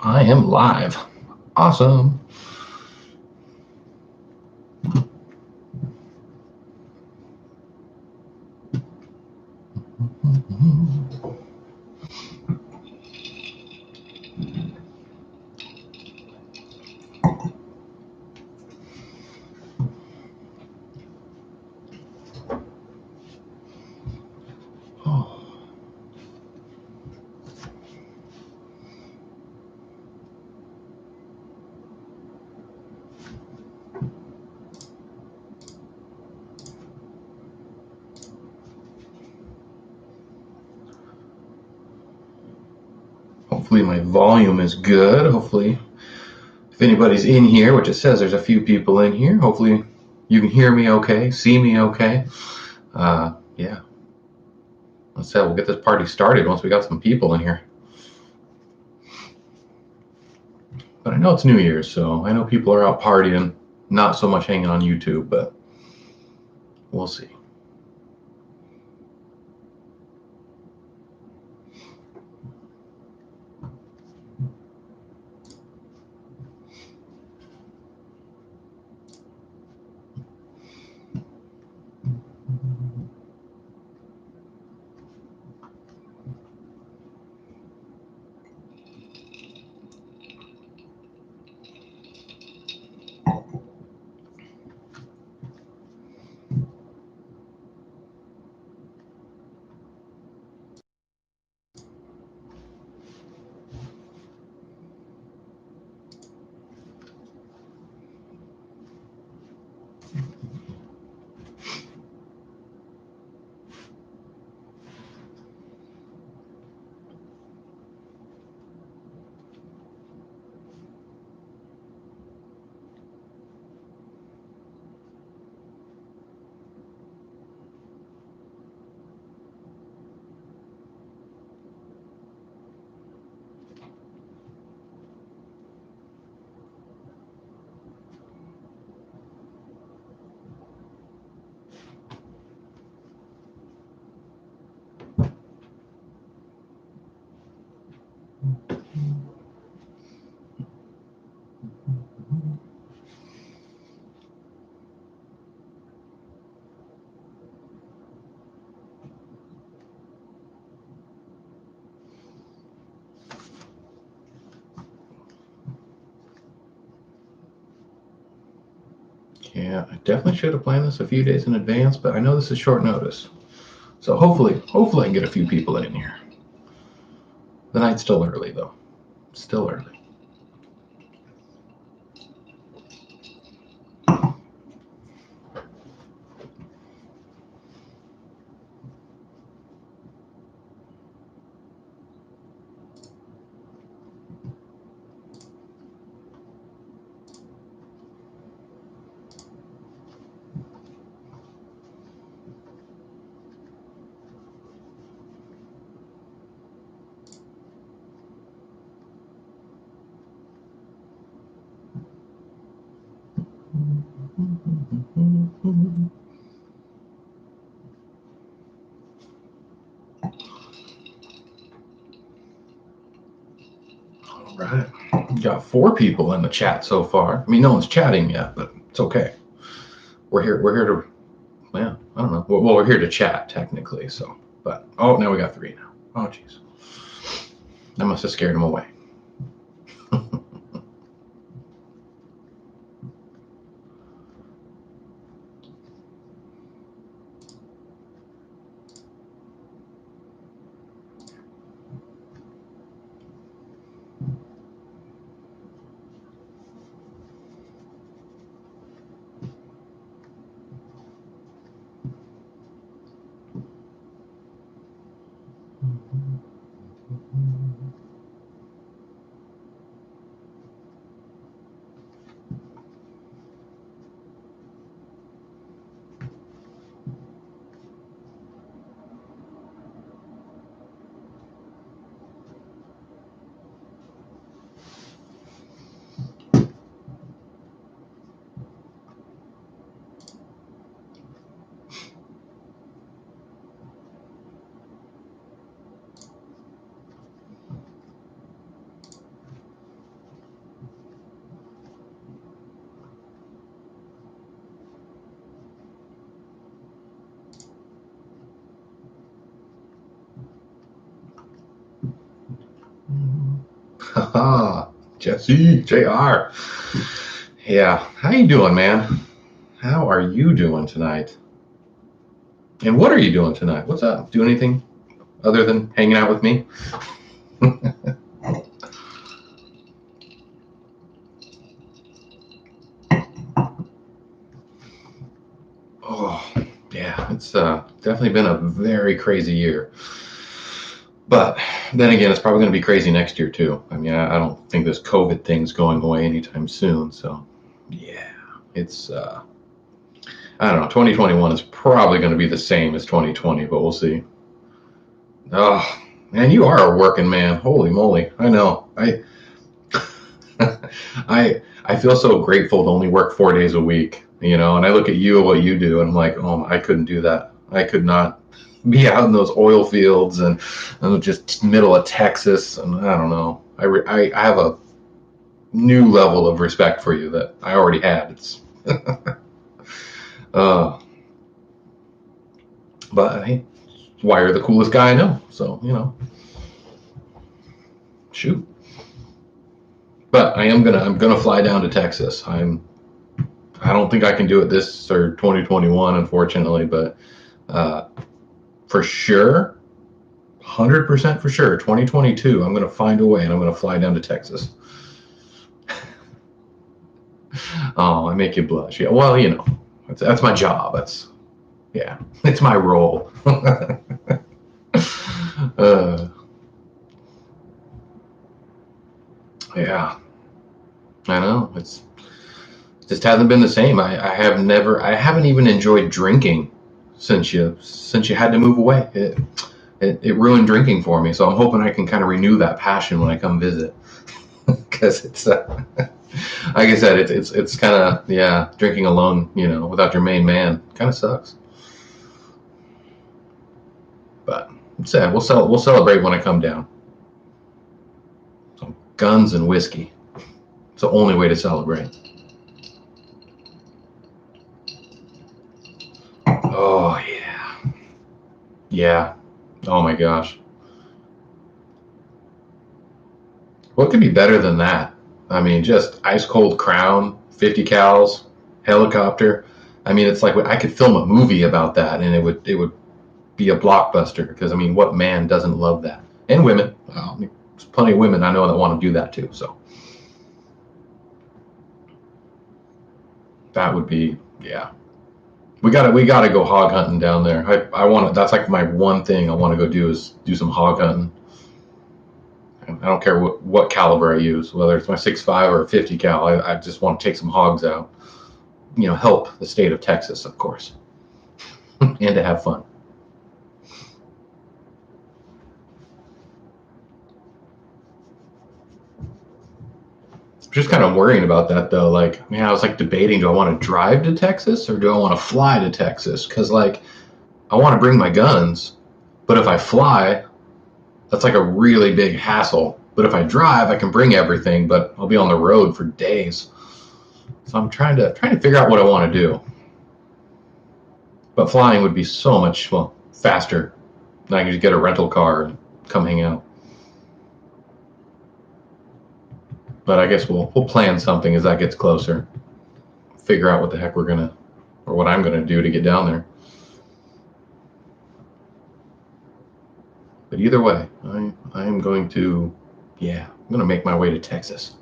I am live. Awesome. Oh. Hopefully my volume is good. Hopefully if anybody's in here, which it says there's a few people in here, hopefully you can hear me okay, see me okay. Yeah. Let's say we'll get this party started once we got some people in here. But I know it's New Year's, so I know people are out partying, not so much hanging on YouTube, but we'll see. Yeah, I definitely should have planned this a few days in advance, but I know this is short notice. So hopefully I can get a few people in here. The night's still early though. Still early. All right. We got 4 people in the chat so far. I mean, no one's chatting yet, but it's okay. We're here to, yeah, I don't know. Well, we're here to chat technically. So, but oh, now we got 3 now. Oh, jeez. I must have scared them away. Jesse, JR. Yeah, how you doing, man? How are you doing tonight? And what are you doing tonight? What's up? Do anything other than hanging out with me? Oh, yeah, it's definitely been a very crazy year. But then again, it's probably going to be crazy next year too. I mean, I don't think this COVID thing's going away anytime soon. So, yeah, it's I don't know. 2021 is probably going to be the same as 2020, but we'll see. Oh, man, you are a working man. Holy moly! I know. I feel so grateful to only work 4 days a week. And I look at you and what you do, and I'm like, oh, I couldn't do that. I could not be out in those oil fields and just middle of Texas, and I don't know. I have a new level of respect for you that I already had. It's uh, but hey, why you're the coolest guy I know. So shoot. But I'm gonna fly down to Texas. I don't think I can do it this or 2021, unfortunately, but uh, for sure, 100% for sure, 2022, I'm gonna find a way and I'm gonna fly down to Texas. Oh, I make you blush. Yeah, well, that's my job. Yeah, it's my role. uh, yeah, I know. It's just hasn't been the same. I haven't even enjoyed drinking since you had to move away. It ruined drinking for me. So I'm hoping I can kind of renew that passion when I come visit. Because it's like I said, it's kind of, yeah, drinking alone, without your main man, kind of sucks. But sad. We'll celebrate when I come down. So guns and whiskey. It's the only way to celebrate. Oh yeah, yeah. Oh my gosh. What could be better than that? I mean, just ice cold Crown, 50 cals, helicopter. I mean, it's like I could film a movie about that, and it would be a blockbuster. Because I mean, what man doesn't love that? And women. Well, I mean, there's plenty of women I know that want to do that too. So that would be, yeah. We gotta go hog hunting down there. I want to. That's like my one thing I want to go do is do some hog hunting. I don't care what caliber I use, whether it's my 6.5 or a 50 cal. I just want to take some hogs out. Help the state of Texas, of course, and to have fun. Just kind of worrying about that though. Like, man, I was like debating: do I want to drive to Texas or do I want to fly to Texas? Because like, I want to bring my guns, but if I fly, that's like a really big hassle. But if I drive, I can bring everything, but I'll be on the road for days. So I'm trying to figure out what I want to do. But flying would be so much, well, faster. And I can just get a rental car and come hang out. But I guess we'll plan something as that gets closer. Figure out what the heck we're gonna, or what I'm gonna do to get down there. But either way, I am going to, yeah, I'm gonna make my way to Texas.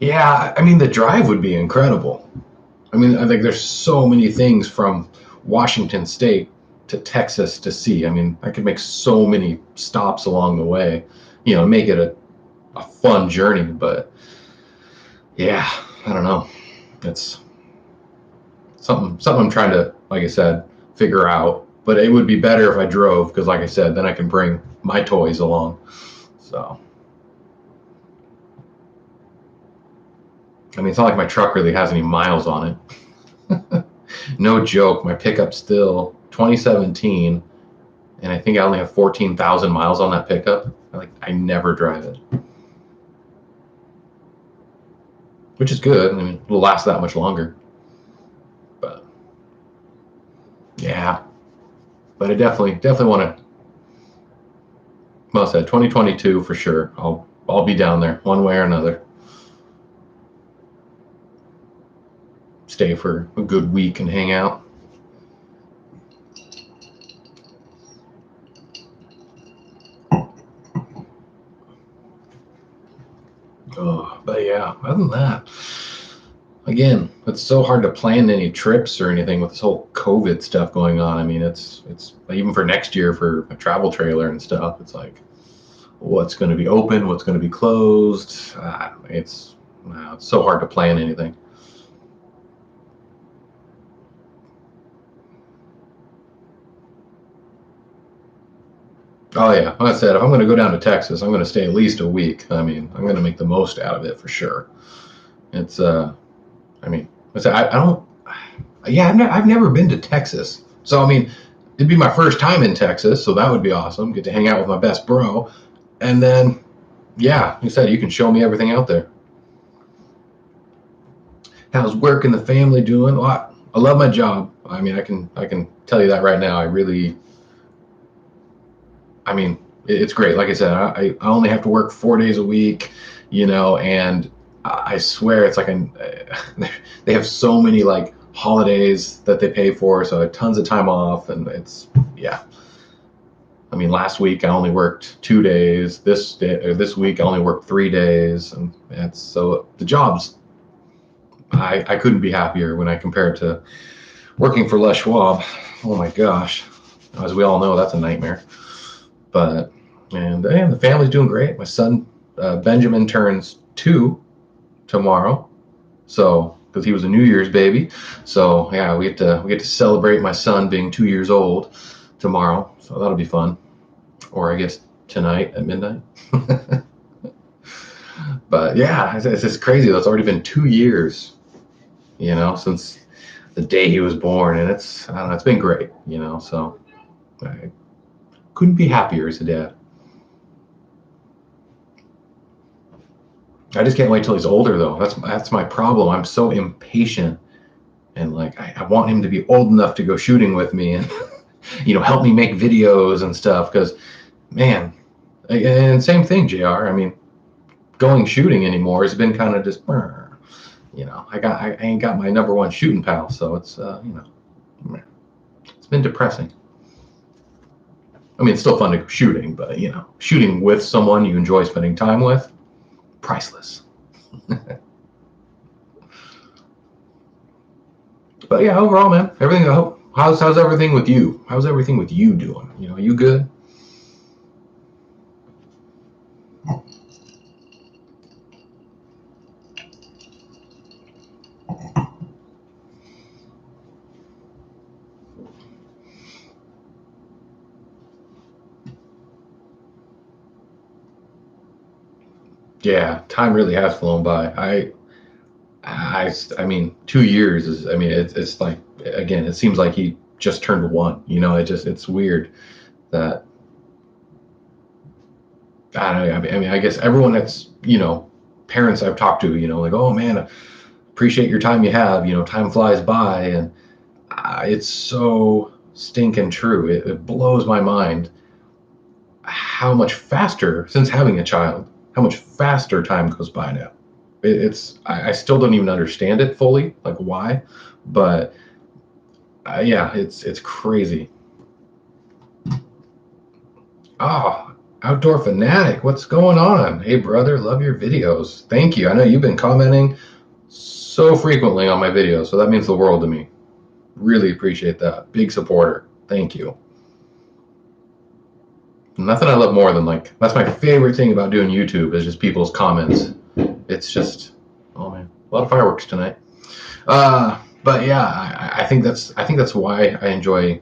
Yeah, I mean the drive would be incredible. I mean, I think there's so many things from Washington State to Texas to see. I mean, I could make so many stops along the way, make it a fun journey. But yeah, I don't know. It's something I'm trying to, like I said, figure out. But it would be better if I drove because, like I said, then I can bring my toys along. So, I mean, it's not like my truck really has any miles on it. No joke. My pickup's still 2017, and I think I only have 14,000 miles on that pickup. Like, I never drive it, which is good. I mean, it'll last that much longer. But yeah, but I definitely want to. Well said. 2022 for sure. I'll be down there one way or another. Stay for a good week and hang out. Oh, but yeah, other than that, again, it's so hard to plan any trips or anything with this whole COVID stuff going on. I mean, it's even for next year for a travel trailer and stuff. It's like, what's going to be open, what's going to be closed. It's so hard to plan anything. Oh yeah, like I said, if I'm going to go down to Texas, I'm going to stay at least a week. I mean, I'm going to make the most out of it for sure. It's I mean, I don't. Yeah, I've never been to Texas, so I mean, it'd be my first time in Texas, so that would be awesome. Get to hang out with my best bro, and then, yeah, you said you can show me everything out there. How's work and the family doing? Well, I love my job. I mean, I can tell you that right now. I mean, it's great. Like I said, I only have to work 4 days a week, and I swear it's like they have so many like holidays that they pay for, so I have tons of time off, and yeah. I mean, last week I only worked 2 days. This week I only worked 3 days, and so the jobs. I couldn't be happier when I compare it to working for Les Schwab. Oh my gosh, as we all know, that's a nightmare. But and the family's doing great. My son Benjamin turns 2 tomorrow, so because he was a New Year's baby, so yeah, we get to celebrate my son being 2 years old tomorrow. So that'll be fun, or I guess tonight at midnight. But yeah, it's just crazy. That's already been 2 years, since the day he was born, and I don't know, it's been great, So I couldn't be happier as a dad. I just can't wait till he's older, though. That's my problem. I'm so impatient, and like I want him to be old enough to go shooting with me, and help me make videos and stuff. Because, man, and same thing, Jr. I mean, going shooting anymore has been kind of just, I ain't got my number one shooting pal, so it's it's been depressing. I mean, it's still fun to go shooting, but shooting with someone you enjoy spending time with, priceless. But yeah, overall, man, everything. How's everything with you? How's everything with you doing? You good? Yeah, time really has flown by. I mean, 2 years is. I mean, it's like, again, it seems like he just turned one. It's weird that I don't know. I mean, I guess everyone that's parents I've talked to, like, oh man, I appreciate your time you have. Time flies by, and it's so stinking true. It blows my mind how much faster, since having a child, how much faster time goes by now. I still don't even understand it fully, like why, but yeah, it's crazy. Oh, Outdoor Fanatic, what's going on? Hey, brother, love your videos. Thank you. I know you've been commenting so frequently on my videos, so that means the world to me. Really appreciate that. Big supporter. Thank you. Nothing I love more than that's my favorite thing about doing YouTube is just people's comments. It's just, oh man, a lot of fireworks tonight. But yeah, I think that's why I enjoy.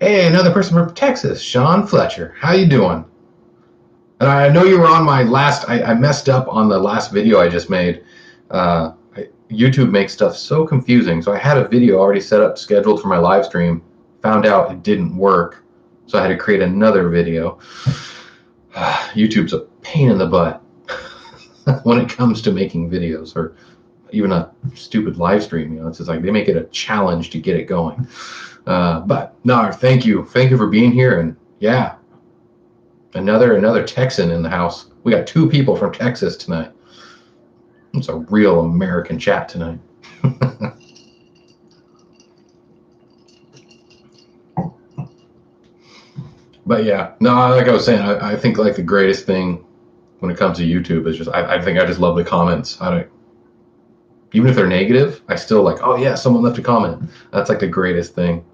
Hey, another person from Texas, Sean Fletcher. How you doing? And I know you were on my last. I messed up on the last video I just made. YouTube makes stuff so confusing. So I had a video already set up, scheduled for my live stream. Found out it didn't work, so I had to create another video. YouTube's a pain in the butt when it comes to making videos, or even a stupid live stream. It's just like they make it a challenge to get it going. But no, thank you for being here, and yeah, Another Texan in the house. We got 2 people from Texas tonight. It's a real American chat tonight. But yeah, no, like I was saying, I think like the greatest thing when it comes to YouTube is just I think I just love the comments. Even if they're negative, I still like, oh yeah, someone left a comment. That's like the greatest thing.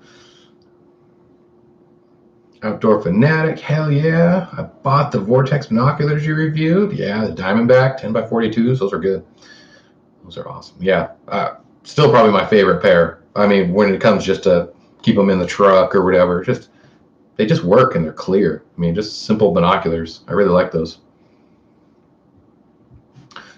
Outdoor Fanatic, hell yeah. I bought the Vortex binoculars you reviewed. Yeah, the Diamondback 10x42s, those are good. Those are awesome. Yeah, still probably my favorite pair. I mean, when it comes just to keep them in the truck or whatever, they just work and they're clear. I mean, just simple binoculars. I really like those.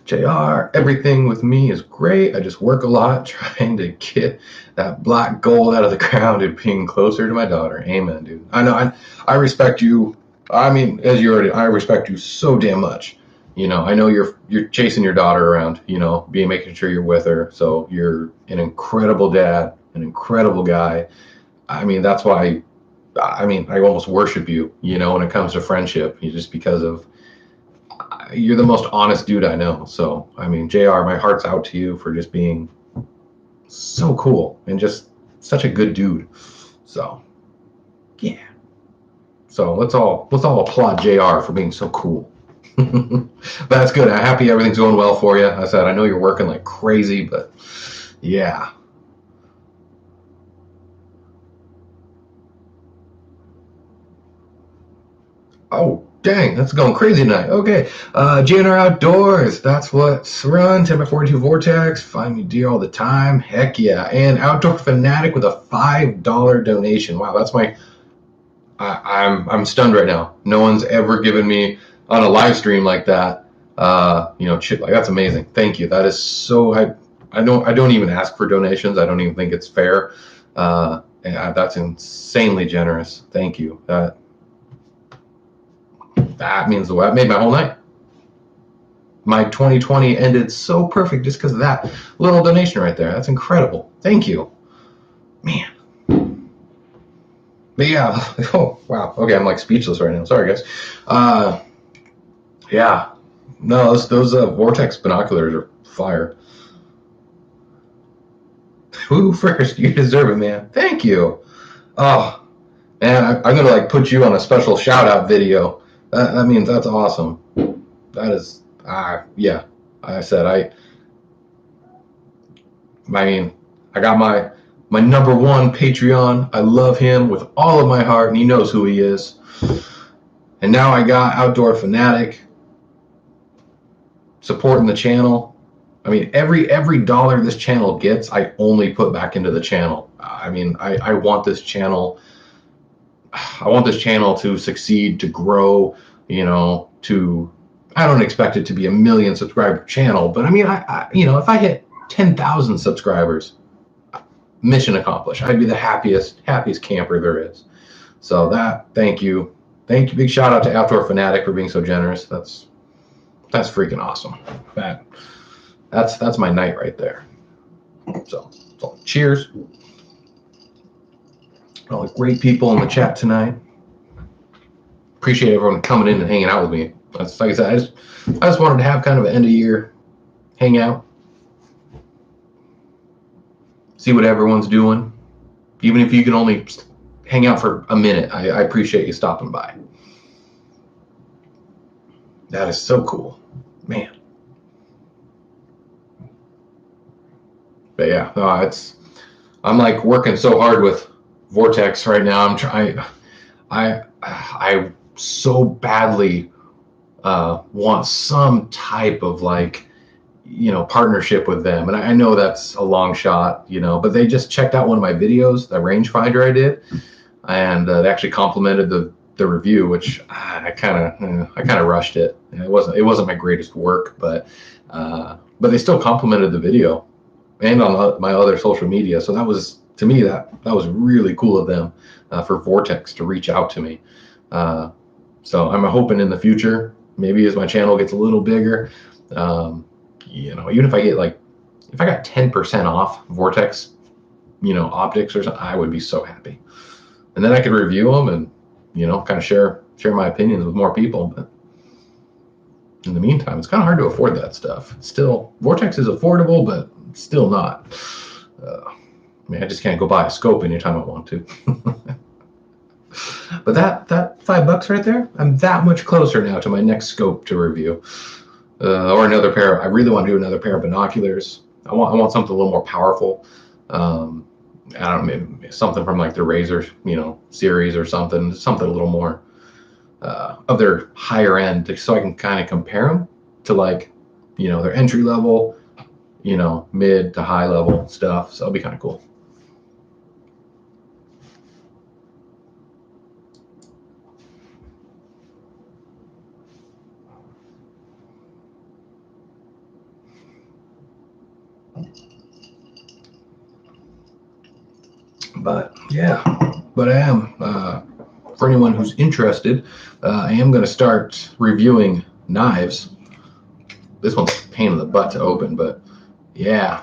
JR, everything with me is great. I just work a lot trying to get that black gold out of the ground and being closer to my daughter. Amen, dude. I know. I respect you. I mean, I respect you so damn much. You know, I know you're chasing your daughter around, you know, making sure you're with her. So you're an incredible dad, an incredible guy. I mean, that's why, I almost worship you, you know, when it comes to friendship, just because of, you're the most honest dude I know. So, I mean, JR, my heart's out to you for just being so cool and just such a good dude. So, yeah. So let's all applaud JR for being so cool. But that's good. I'm happy everything's going well for you. I said, I know you're working like crazy, but yeah. Oh, dang, that's going crazy tonight. Okay. GNR Outdoors, that's what's run. 10x42 Vortex, find me deer all the time. Heck yeah. And Outdoor Fanatic with a $5 donation. Wow, that's I'm stunned right now. No one's ever given me on a live stream like that. You know, shit, like that's amazing. Thank you. That is so, I don't even ask for donations. I don't even think it's fair. And that's insanely generous. Thank you. That means the way. That made my whole night. My 2020 ended so perfect just because of that little donation right there. That's incredible. Thank you. Man. But yeah. Oh, wow. Okay, I'm like speechless right now. Sorry, guys. Yeah. No, those Vortex binoculars are fire. Who first? You deserve it, man. Thank you. Oh, man, I'm going to like put you on a special shout out video. That means that's awesome. That is, yeah. I said, I mean, I got my number one Patreon. I love him with all of my heart, and he knows who he is. And now I got Outdoor Fanatic supporting the channel. I mean, every dollar this channel gets, I only put back into the channel. I mean, I want this channel. I want this channel to succeed, to grow. You know, I don't expect it to be a 1 million subscriber channel, but I mean, you know, if I hit 10,000 subscribers, mission accomplished. I'd be the happiest camper there is. So thank you. Big shout out to Outdoor Fanatic for being so generous. That's freaking awesome. That's my night right there. So cheers. All the great people in the chat tonight. Appreciate everyone coming in and hanging out with me. That's like I said, I just wanted to have kind of an end of year hangout. See what everyone's doing. Even if you can only hang out for a minute, I appreciate you stopping by. That is so cool, man. But yeah, no, I'm like working so hard with Vortex right now. I'm trying. I so badly want some type of like, you know, partnership with them, and I know that's a long shot, you know, but they just checked out one of my videos, the rangefinder I did, and they actually complimented the review, which I kind of rushed it. It wasn't my greatest work, but they still complimented the video and on my other social media. So that was, to me, that was really cool of them for Vortex to reach out to me. So I'm hoping in the future, maybe as my channel gets a little bigger, you know, even if I got 10% off Vortex, you know, optics or something, I would be so happy. And then I could review them and, you know, kind of share share my opinions with more people. But in the meantime, it's kind of hard to afford that stuff. Still, Vortex is affordable, but still not. I mean, I just can't go buy a scope anytime I want to. But that $5 right there, I'm that much closer now to my next scope to review, or another pair. I really want to do another pair of binoculars. I want something a little more powerful. I don't know, maybe something from like the Razor, series or something a little more of their higher end, so I can kind of compare them to like, their entry level, mid to high level stuff. So it'll be kind of cool. But yeah, but I am, for anyone who's interested, I am going to start reviewing knives. This one's a pain in the butt to open, but yeah,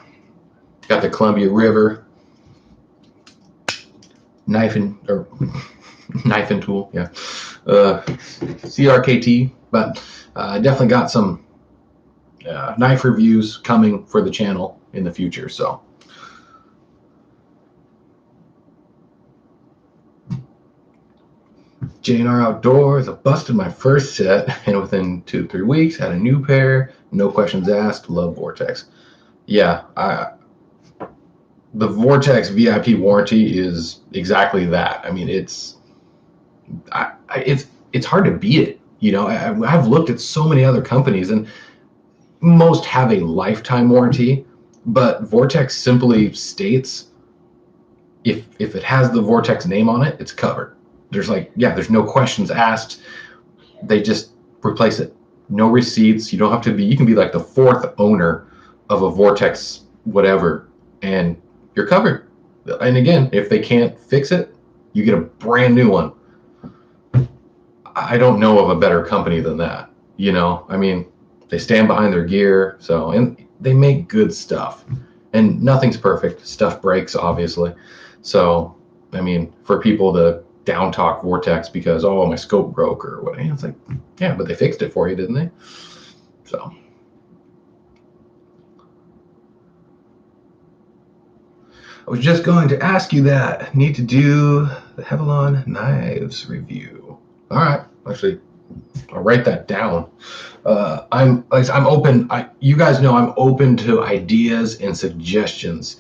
got the Columbia River knife and tool, yeah, CRKT. But I definitely got some knife reviews coming for the channel in the future. So J&R Outdoors, I busted my first set, and within 2-3 weeks had a new pair. No questions asked. Love Vortex. Yeah, the Vortex VIP warranty is exactly that. I mean, it's hard to beat it. I've looked at so many other companies, and most have a lifetime warranty, but Vortex simply states if it has the Vortex name on it, it's covered. There's no questions asked. They just replace it. No receipts. You don't have to be. You can be like the fourth owner of a Vortex whatever, and you're covered. And again, if they can't fix it, you get a brand new one. I don't know of a better company than that. I mean, they stand behind their gear, and they make good stuff. And nothing's perfect. Stuff breaks, obviously. So, I mean, for people to down talk Vortex because, oh, my scope broke or what, it's like, yeah, but they fixed it for you, didn't they? So I was just going to ask you that. Need to do the Hevalon knives review. All right, actually, I'll write that down. I'm open. You guys know I'm open to ideas and suggestions.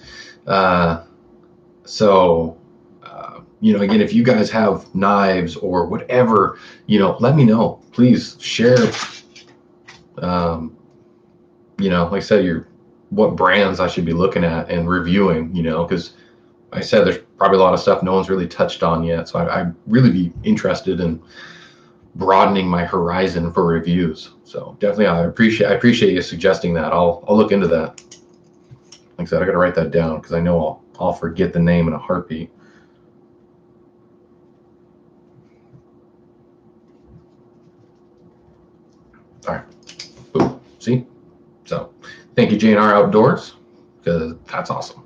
Again, if you guys have knives or whatever, let me know. Please share. Like I said, what brands I should be looking at and reviewing. Because I said there's probably a lot of stuff no one's really touched on yet. So I'd really be interested in broadening my horizon for reviews. So definitely, I appreciate you suggesting that. I'll look into that. Like I said, I got to write that down because I know I'll forget the name in a heartbeat. All right. Boom. See? So thank you, J&R Outdoors, because that's awesome.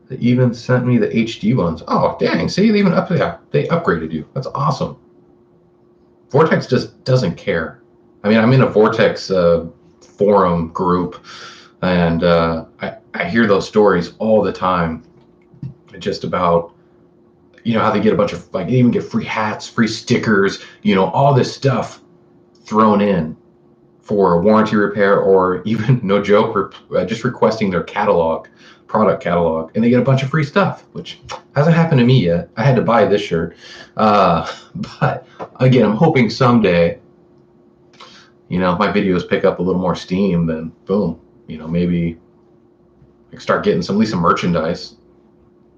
They even sent me the HD ones. Oh, dang. See, they upgraded you. That's awesome. Vortex just doesn't care. I mean, I'm in a Vortex forum group, and I hear those stories all the time, just about how they get a bunch of they even get free hats, free stickers, all this stuff thrown in for a warranty repair, or even, no joke, just requesting their product catalog, and they get a bunch of free stuff, which hasn't happened to me yet. I had to buy this shirt, but again, I'm hoping someday, my videos pick up a little more steam, then boom, maybe I can start getting at least some merchandise,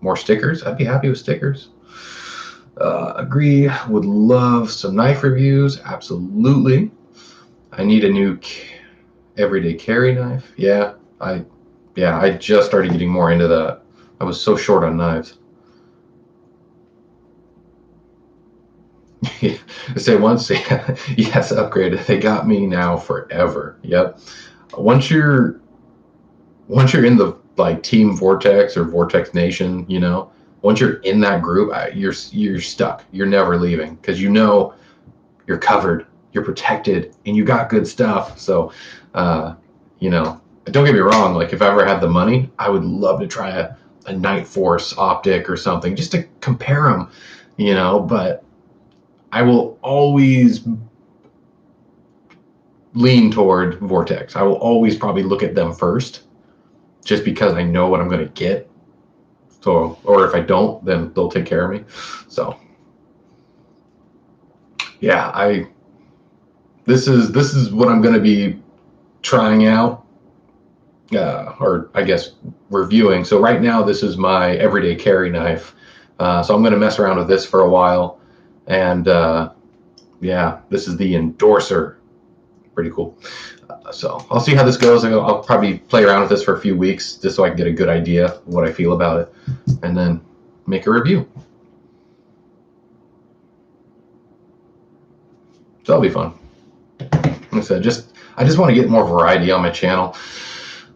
more stickers. I'd be happy with stickers. Agree, would love some knife reviews. Absolutely. I need a new everyday carry knife. Yeah, I just started getting more into that. I was so short on knives. Say once, yes, upgraded. They got me now forever. Yep. Once you're in the team Vortex or Vortex Nation, once you're in that group, you're stuck. You're never leaving because you know you're covered, you're protected, and you got good stuff. So, you know, don't get me wrong. Like if I ever had the money, I would love to try a Night Force optic or something just to compare them, you know. But I will always lean toward Vortex. I will always probably look at them first, just because I know what I'm going to get. So, or if I don't, then they'll take care of me. So, yeah, this is what I'm going to be trying out, or I guess reviewing. So right now, this is my everyday carry knife. So I'm going to mess around with this for a while, and yeah, this is the Endorser. Pretty cool. So I'll see how this goes. I'll probably play around with this for a few weeks just so I can get a good idea of what I feel about it, and then make a review. So that'll be fun. Like I said, I just want to get more variety on my channel.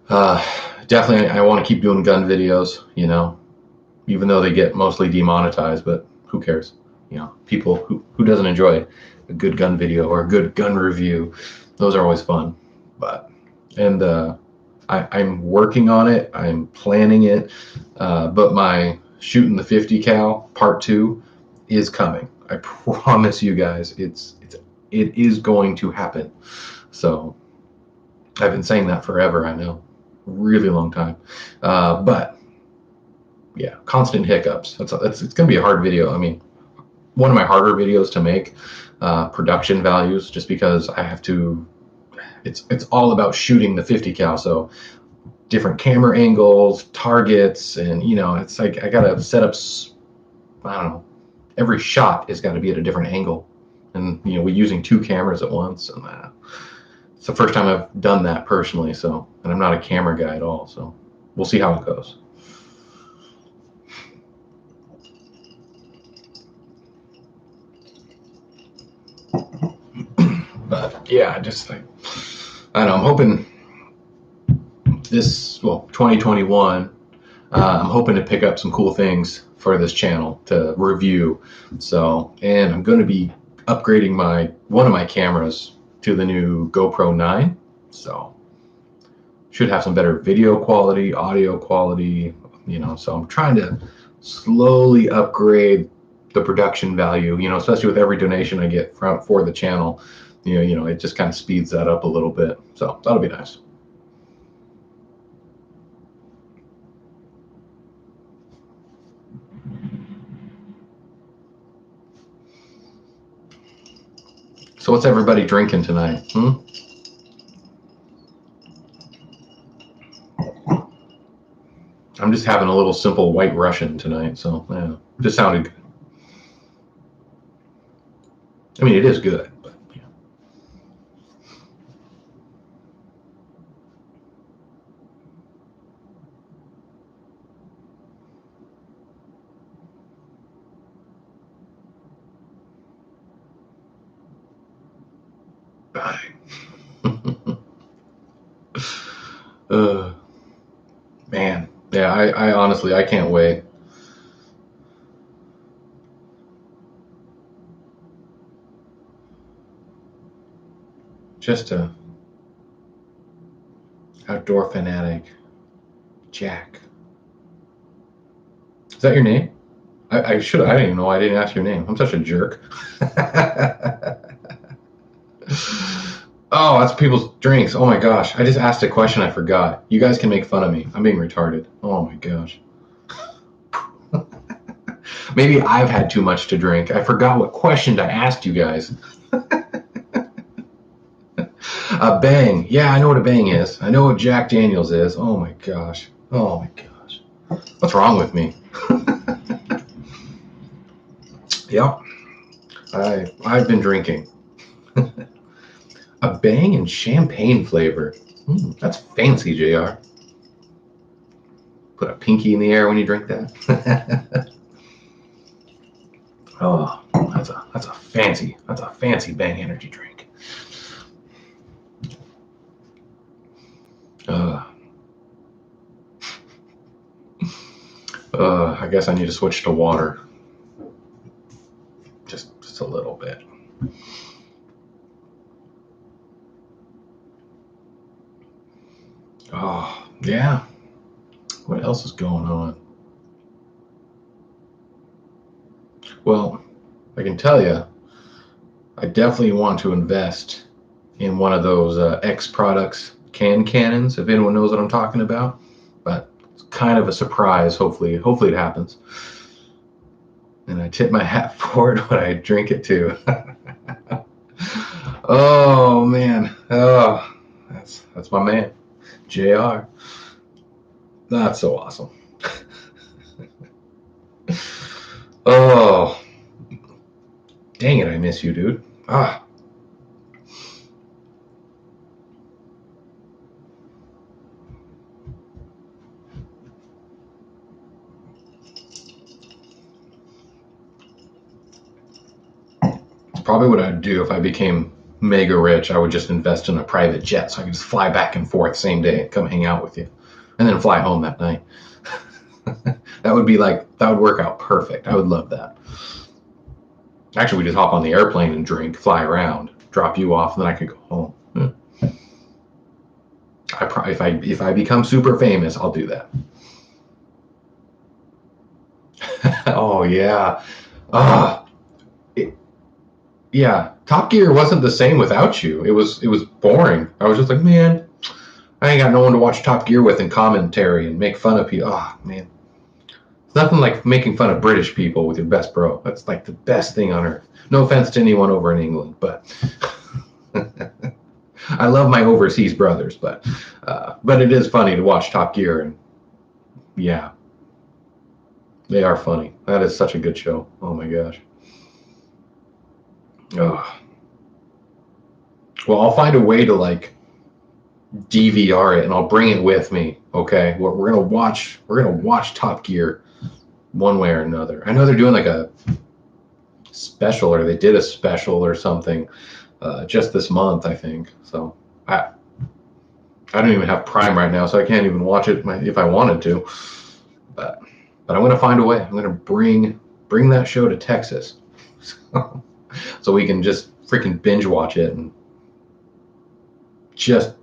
Definitely, I want to keep doing gun videos, you know, even though they get mostly demonetized, but who cares? You know, people who doesn't enjoy a good gun video or a good gun review, those are always fun. But, and I'm working on it, I'm planning it, but my shooting the 50 cal part 2 is coming. I promise you guys, it is going to happen. So I've been saying that forever, I know, really long time. But yeah, constant hiccups. It's going to be a hard video. I mean, one of my harder videos to make, production values, just because I have to. It's all about shooting the 50 cal, so different camera angles, targets, and you know, it's like I gotta set up. I don't know. Every shot has got to be at a different angle, and you know, we're using 2 cameras at once, and it's the first time I've done that personally. So, and I'm not a camera guy at all, so we'll see how it goes. But yeah, just like I don't know, I'm hoping this 2021. I'm hoping to pick up some cool things for this channel to review. So, and I'm going to be upgrading one of my cameras to the new GoPro 9. So, should have some better video quality, audio quality, you know. So I'm trying to slowly upgrade the production value, you know, especially with every donation I get for the channel. You know, it just kind of speeds that up a little bit. So that'll be nice. So what's everybody drinking tonight? I'm just having a little simple White Russian tonight, so yeah, just sounded good. I mean, it is good, but yeah. Man, yeah, I honestly, I can't wait. Just a outdoor fanatic, Jack. Is that your name? I should. I didn't even know. I didn't ask your name. I'm such a jerk. Oh, that's people's drinks. Oh my gosh. I just asked a question I forgot. You guys can make fun of me. I'm being retarded. Oh my gosh. Maybe I've had too much to drink. I forgot what question I asked you guys. A bang. Yeah, I know what a bang is. I know what Jack Daniels is. Oh my gosh. Oh my gosh. What's wrong with me? Yep. I've been drinking. A bang and champagne flavor. That's fancy, JR. Put a pinky in the air when you drink that. Oh, that's a fancy Bang energy drink. I guess I need to switch to water. Just a little bit. Oh, yeah. What else is going on? Well, I can tell you, I definitely want to invest in one of those X products cannons, if anyone knows what I'm talking about. But it's kind of a surprise. Hopefully it happens. And I tip my hat for it when I drink it too. Oh man. Oh, that's my man, JR. That's so awesome. Oh, dang it, I miss you, dude. Ah. It's probably what I'd do if I became mega rich. I would just invest in a private jet so I could just fly back and forth same day and come hang out with you. And then fly home that night. That would work out perfect. I would love that. Actually, we just hop on the airplane and drink, fly around, drop you off, and then I could go home. If I become super famous, I'll do that. Oh yeah. Yeah. Top Gear wasn't the same without you. It was boring. I was just like, man, I ain't got no one to watch Top Gear with and commentary and make fun of people. Oh man. It's nothing like making fun of British people with your best bro. That's like the best thing on earth. No offense to anyone over in England, but I love my overseas brothers, but it is funny to watch Top Gear, and yeah, they are funny. That is such a good show. Oh my gosh. Oh. Well, I'll find a way to like DVR it, and I'll bring it with me. Okay, we're gonna watch. We're gonna watch Top Gear one way or another. I know they're doing like a special, or they did a special or something just this month, I think. So I don't even have Prime right now, so I can't even watch it if I wanted to. But I'm gonna find a way. I'm gonna bring that show to Texas, so we can just freaking binge watch it and just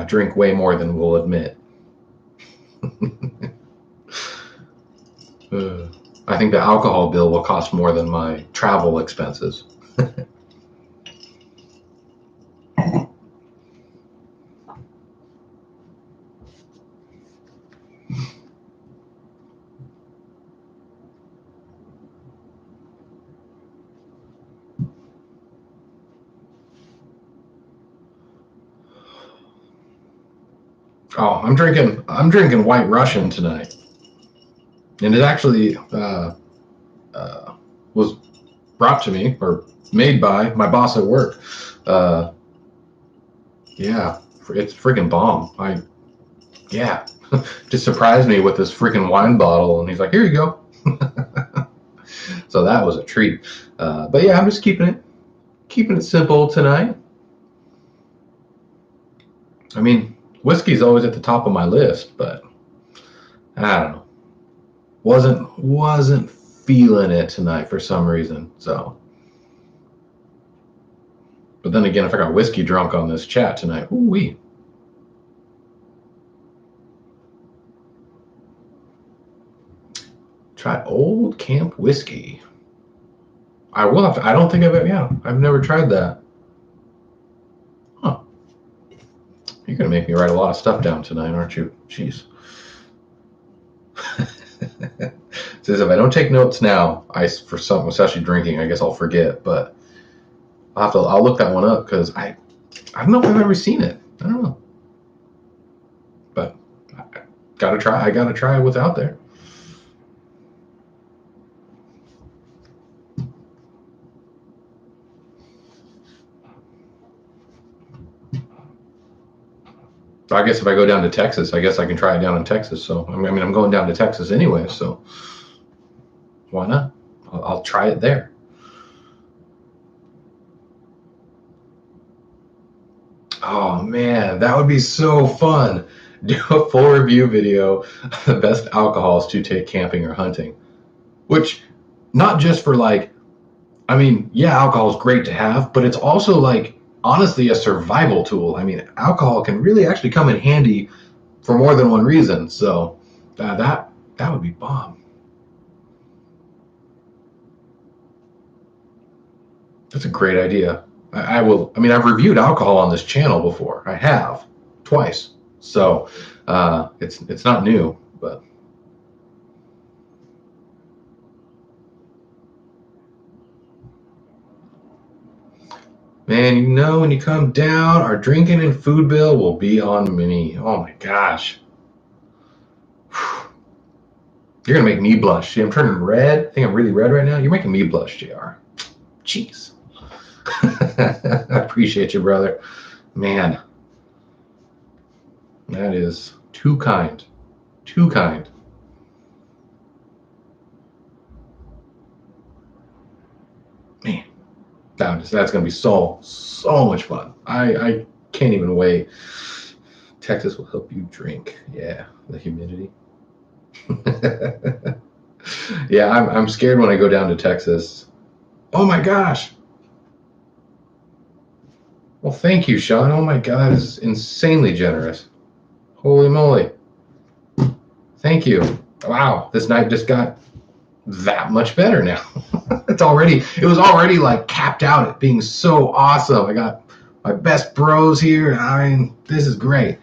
drink way more than we'll admit. I think the alcohol bill will cost more than my travel expenses. Oh, I'm drinking White Russian tonight, and it actually was brought to me or made by my boss at work. Uh, yeah, it's freaking bomb. Just surprised me with this freaking wine bottle, and he's like, "Here you go." So that was a treat. But yeah, I'm just keeping it simple tonight. I mean, whiskey's always at the top of my list, but I don't know. Wasn't feeling it tonight for some reason. So, but then again, if I got whiskey drunk on this chat tonight, ooh wee. Try Old Camp whiskey. I will have to. I don't think I've never tried that. Huh. You're gonna make me write a lot of stuff down tonight, aren't you? Jeez. Says if I don't take notes now, for something, especially drinking, I guess I'll forget. But I'll look that one up because I don't know if I've ever seen it. I don't know. But I gotta try. I gotta try what's out there. I guess if I go down to Texas, I guess I can try it down in Texas. So I mean, I'm going down to Texas anyway, so why not? I'll try it there. Oh man, that would be so fun. Do a full review video of the best alcohols to take camping or hunting. Which, not just for like, I mean, yeah, alcohol is great to have, but it's also like, honestly, a survival tool. I mean, alcohol can really actually come in handy for more than one reason. So that would be bomb. That's a great idea. I will. I mean, I've reviewed alcohol on this channel before. I have twice. So it's not new, but man, you know, when you come down, our drinking and food bill will be on me. Oh my gosh. You're gonna make me blush. See, I'm turning red. I think I'm really red right now. You're making me blush, JR. Jeez. I appreciate you, brother. Man, that is too kind. Too kind. Man, that's gonna be so much fun. I can't even wait. Texas will help you drink. Yeah, the humidity. Yeah, I'm scared when I go down to Texas. Oh my gosh. Well, thank you, Sean. Oh my God, this is insanely generous. Holy moly. Thank you. Wow, this night just got that much better now. It was already like capped out at being so awesome. I got my best bros here. I mean, this is great.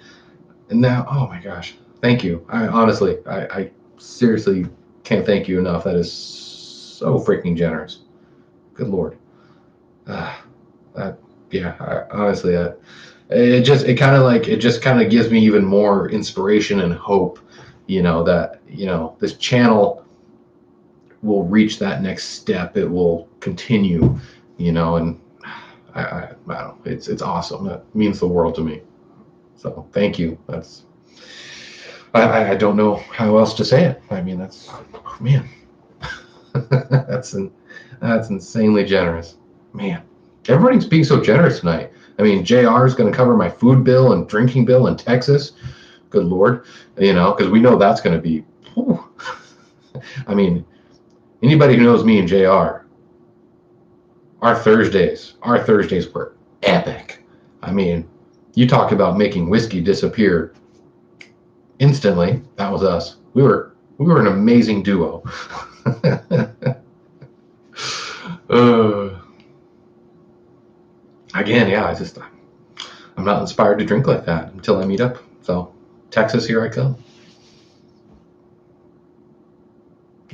And now, oh my gosh, thank you. I honestly, I seriously can't thank you enough. That is so freaking generous. Good Lord. Uh, that, yeah, honestly, it just kind of gives me even more inspiration and hope, that, this channel will reach that next step. It will continue, and I don't know. It's awesome. That means the world to me. So thank you. I don't know how else to say it. I mean, man, that's that's insanely generous, man. Everybody's being so generous tonight. I mean, JR is going to cover my food bill and drinking bill in Texas. Good Lord, because we know that's going to be. Whew. I mean, anybody who knows me and JR, our Thursdays were epic. I mean, you talk about making whiskey disappear instantly. That was us. We were an amazing duo. uh, Again, yeah, I'm not inspired to drink like that until I meet up. So, Texas, here I come.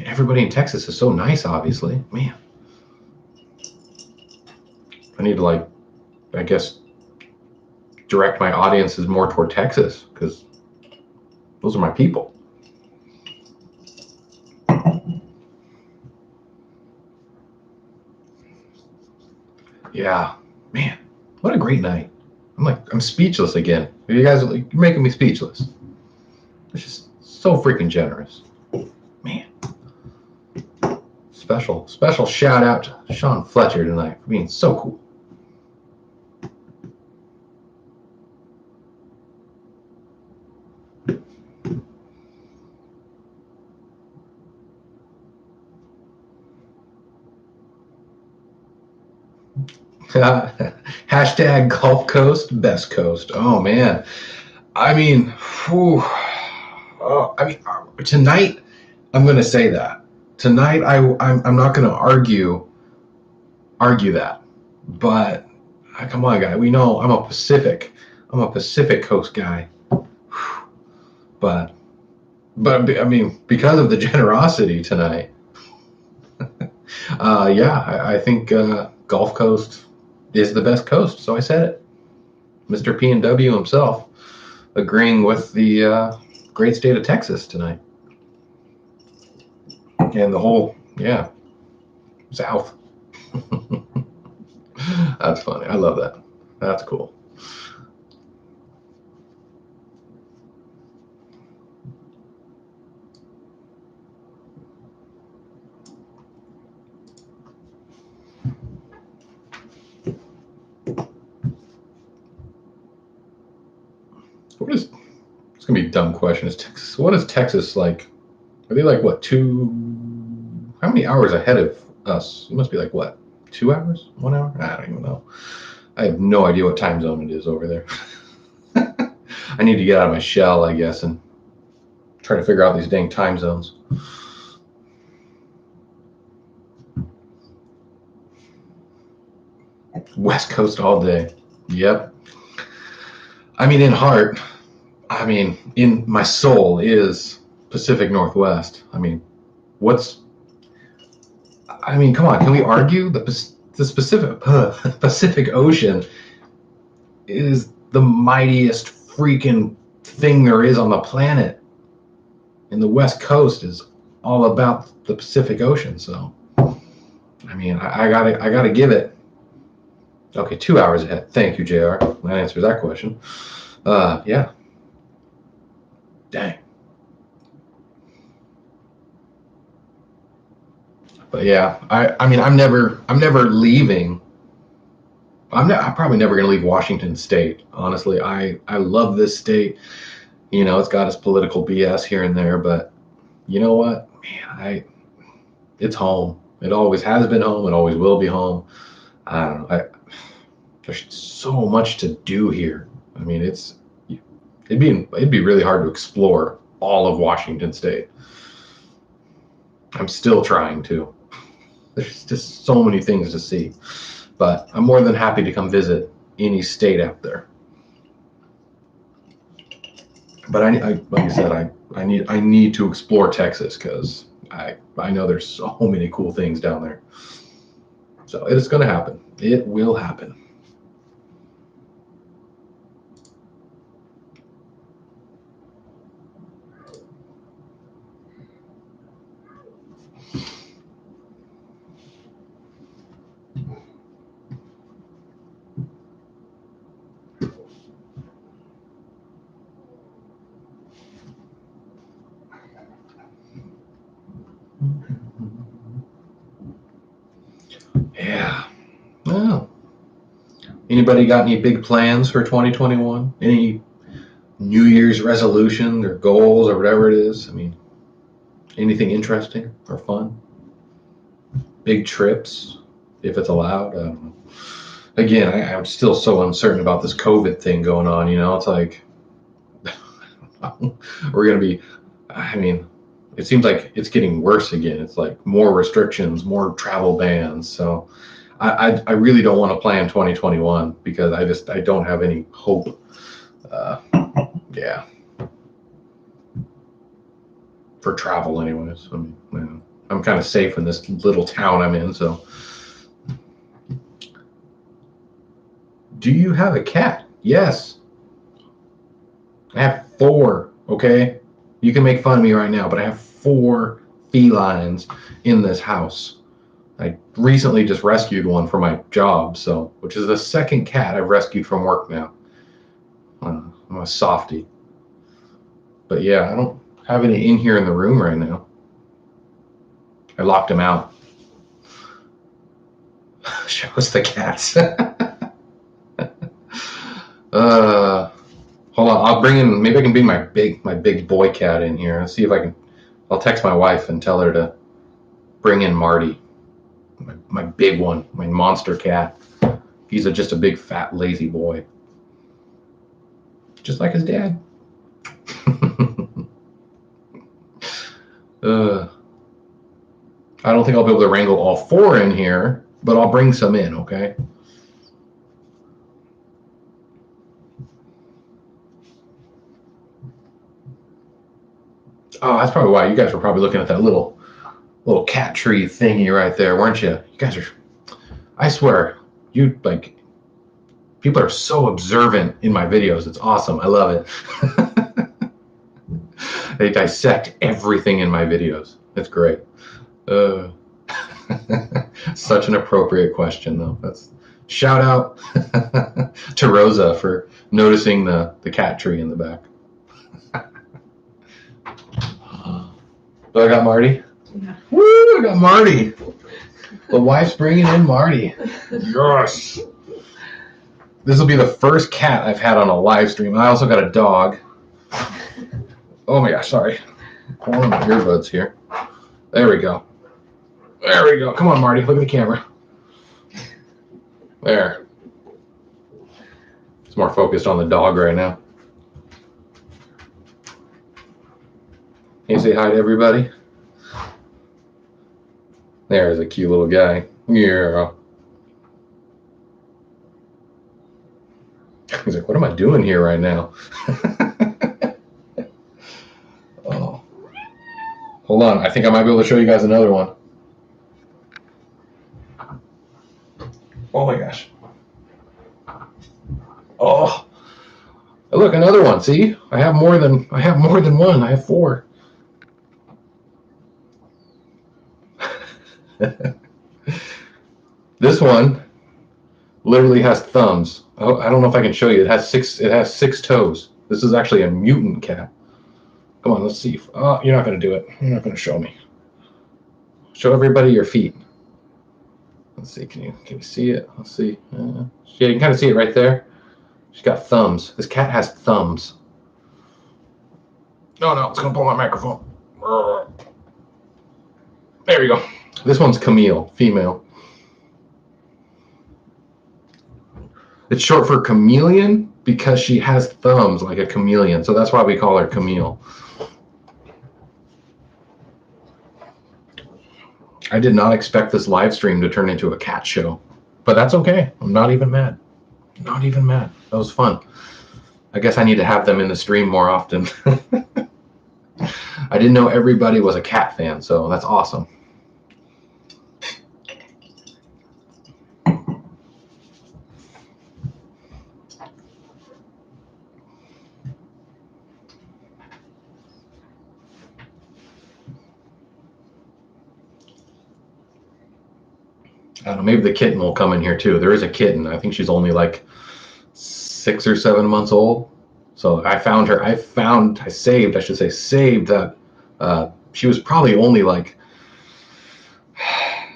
Everybody in Texas is so nice, obviously. Man, I need to, like, I guess, direct my audiences more toward Texas because those are my people. Yeah, man, what a great night. I'm speechless again. You guys, you're making me speechless. It's just so freaking generous. Man, special shout out to Sean Fletcher tonight for being so cool. Hashtag Gulf Coast, best coast. Oh man, I mean, whew, tonight I'm going to say that. Tonight I'm not going to argue that, but come on, guy. We know I'm a Pacific Coast guy, but I mean, because of the generosity tonight, yeah, I think Gulf Coast is the best coast. So I said it. Mr. P&W himself agreeing with the great state of Texas tonight. And the whole, yeah, South. That's funny. I love that. That's cool. What is gonna be a dumb question. Is Texas? What is Texas like? Are they like what How many hours ahead of us? It must be like what? 2 hours? 1 hour? I don't even know. I have no idea what time zone it is over there. I need to get out of my shell, I guess, and try to figure out these dang time zones. West Coast all day. Yep. I mean, in heart, in my soul is Pacific Northwest. Come on, can we argue the Pacific Ocean is the mightiest freaking thing there is on the planet, and the West Coast is all about the Pacific Ocean. So, I gotta give it. Okay, 2 hours ahead. Thank you, JR. That answers that question. Yeah. Dang. But yeah, I'm never leaving. I'm probably never going to leave Washington State. Honestly, I love this state. It's got its political BS here and there, but you know what, man, it's home. It always has been home. It always will be home. I don't know. There's so much to do here. It'd be really hard to explore all of Washington State. I'm still trying to. There's just so many things to see, but I'm more than happy to come visit any state out there. But like I said, I need to explore Texas because I know there's so many cool things down there. So it's going to happen. It will happen. Yeah. Well, anybody got any big plans for 2021? Any New Year's resolution or goals or whatever it is? Anything interesting or fun? Big trips, if it's allowed. I don't know. Again, I'm still so uncertain about this COVID thing going on. It's like we're going to be, it seems like it's getting worse again. It's like more restrictions, more travel bans. So I really don't want to plan 2021 because I don't have any hope. Yeah. For travel anyways. I'm kind of safe in this little town I'm in, so. Do you have a cat? Yes. I have 4, okay? You can make fun of me right now, but I have 4 felines in this house. I recently just rescued one for my job, which is the second cat I've rescued from work now. I'm a softie. But yeah, I don't have any in here in the room right now. I locked him out. Show us the cats. Hold on, I'll bring in, maybe I can bring my big boy cat in here. Let's see if I'll text my wife and tell her to bring in Marty, my big one, my monster cat. He's just a big fat lazy boy, just like his dad. I don't think I'll be able to wrangle all 4 in here, but I'll bring some in, okay? Oh, that's probably why you guys were probably looking at that little cat tree thingy right there, weren't you? You guys are, I swear, people are so observant in my videos. It's awesome. I love it. They dissect everything in my videos. It's great. Such an appropriate question, though. That's shout out to Rosa for noticing the cat tree in the back. So I got Marty. Yeah. Woo! I got Marty. The wife's bringing in Marty. Yes. This will be the first cat I've had on a live stream. I also got a dog. Oh my gosh, sorry. I'm pulling my earbuds here. There we go. There we go. Come on, Marty. Look at the camera. There. It's more focused on the dog right now. Can you say hi to everybody? There's a cute little guy. Yeah. He's like, what am I doing here right now? Oh. Hold on. I think I might be able to show you guys another one. Oh my gosh. Oh. Look, another one. See? I have more than one. I have 4. This one literally has thumbs. Oh, I don't know if I can show you. It has 6 toes. This is actually a mutant cat. Come on, let's see. Oh, you're not going to do it. You're not going to show me. Show everybody your feet. Let's see. Can you see it? Let's see. Yeah, you can kind of see it right there. She's got thumbs. This cat has thumbs. No, it's going to pull my microphone. There you go. This one's Camille, female. It's short for chameleon because she has thumbs like a chameleon. So that's why we call her Camille. I did not expect this live stream to turn into a cat show, but that's okay. I'm not even mad. Not even mad. That was fun. I guess I need to have them in the stream more often. I didn't know everybody was a cat fan, so that's awesome. I don't know, maybe the kitten will come in here too. There is a kitten. I think she's only like 6 or 7 months old. So I found her. I saved that. She was probably only like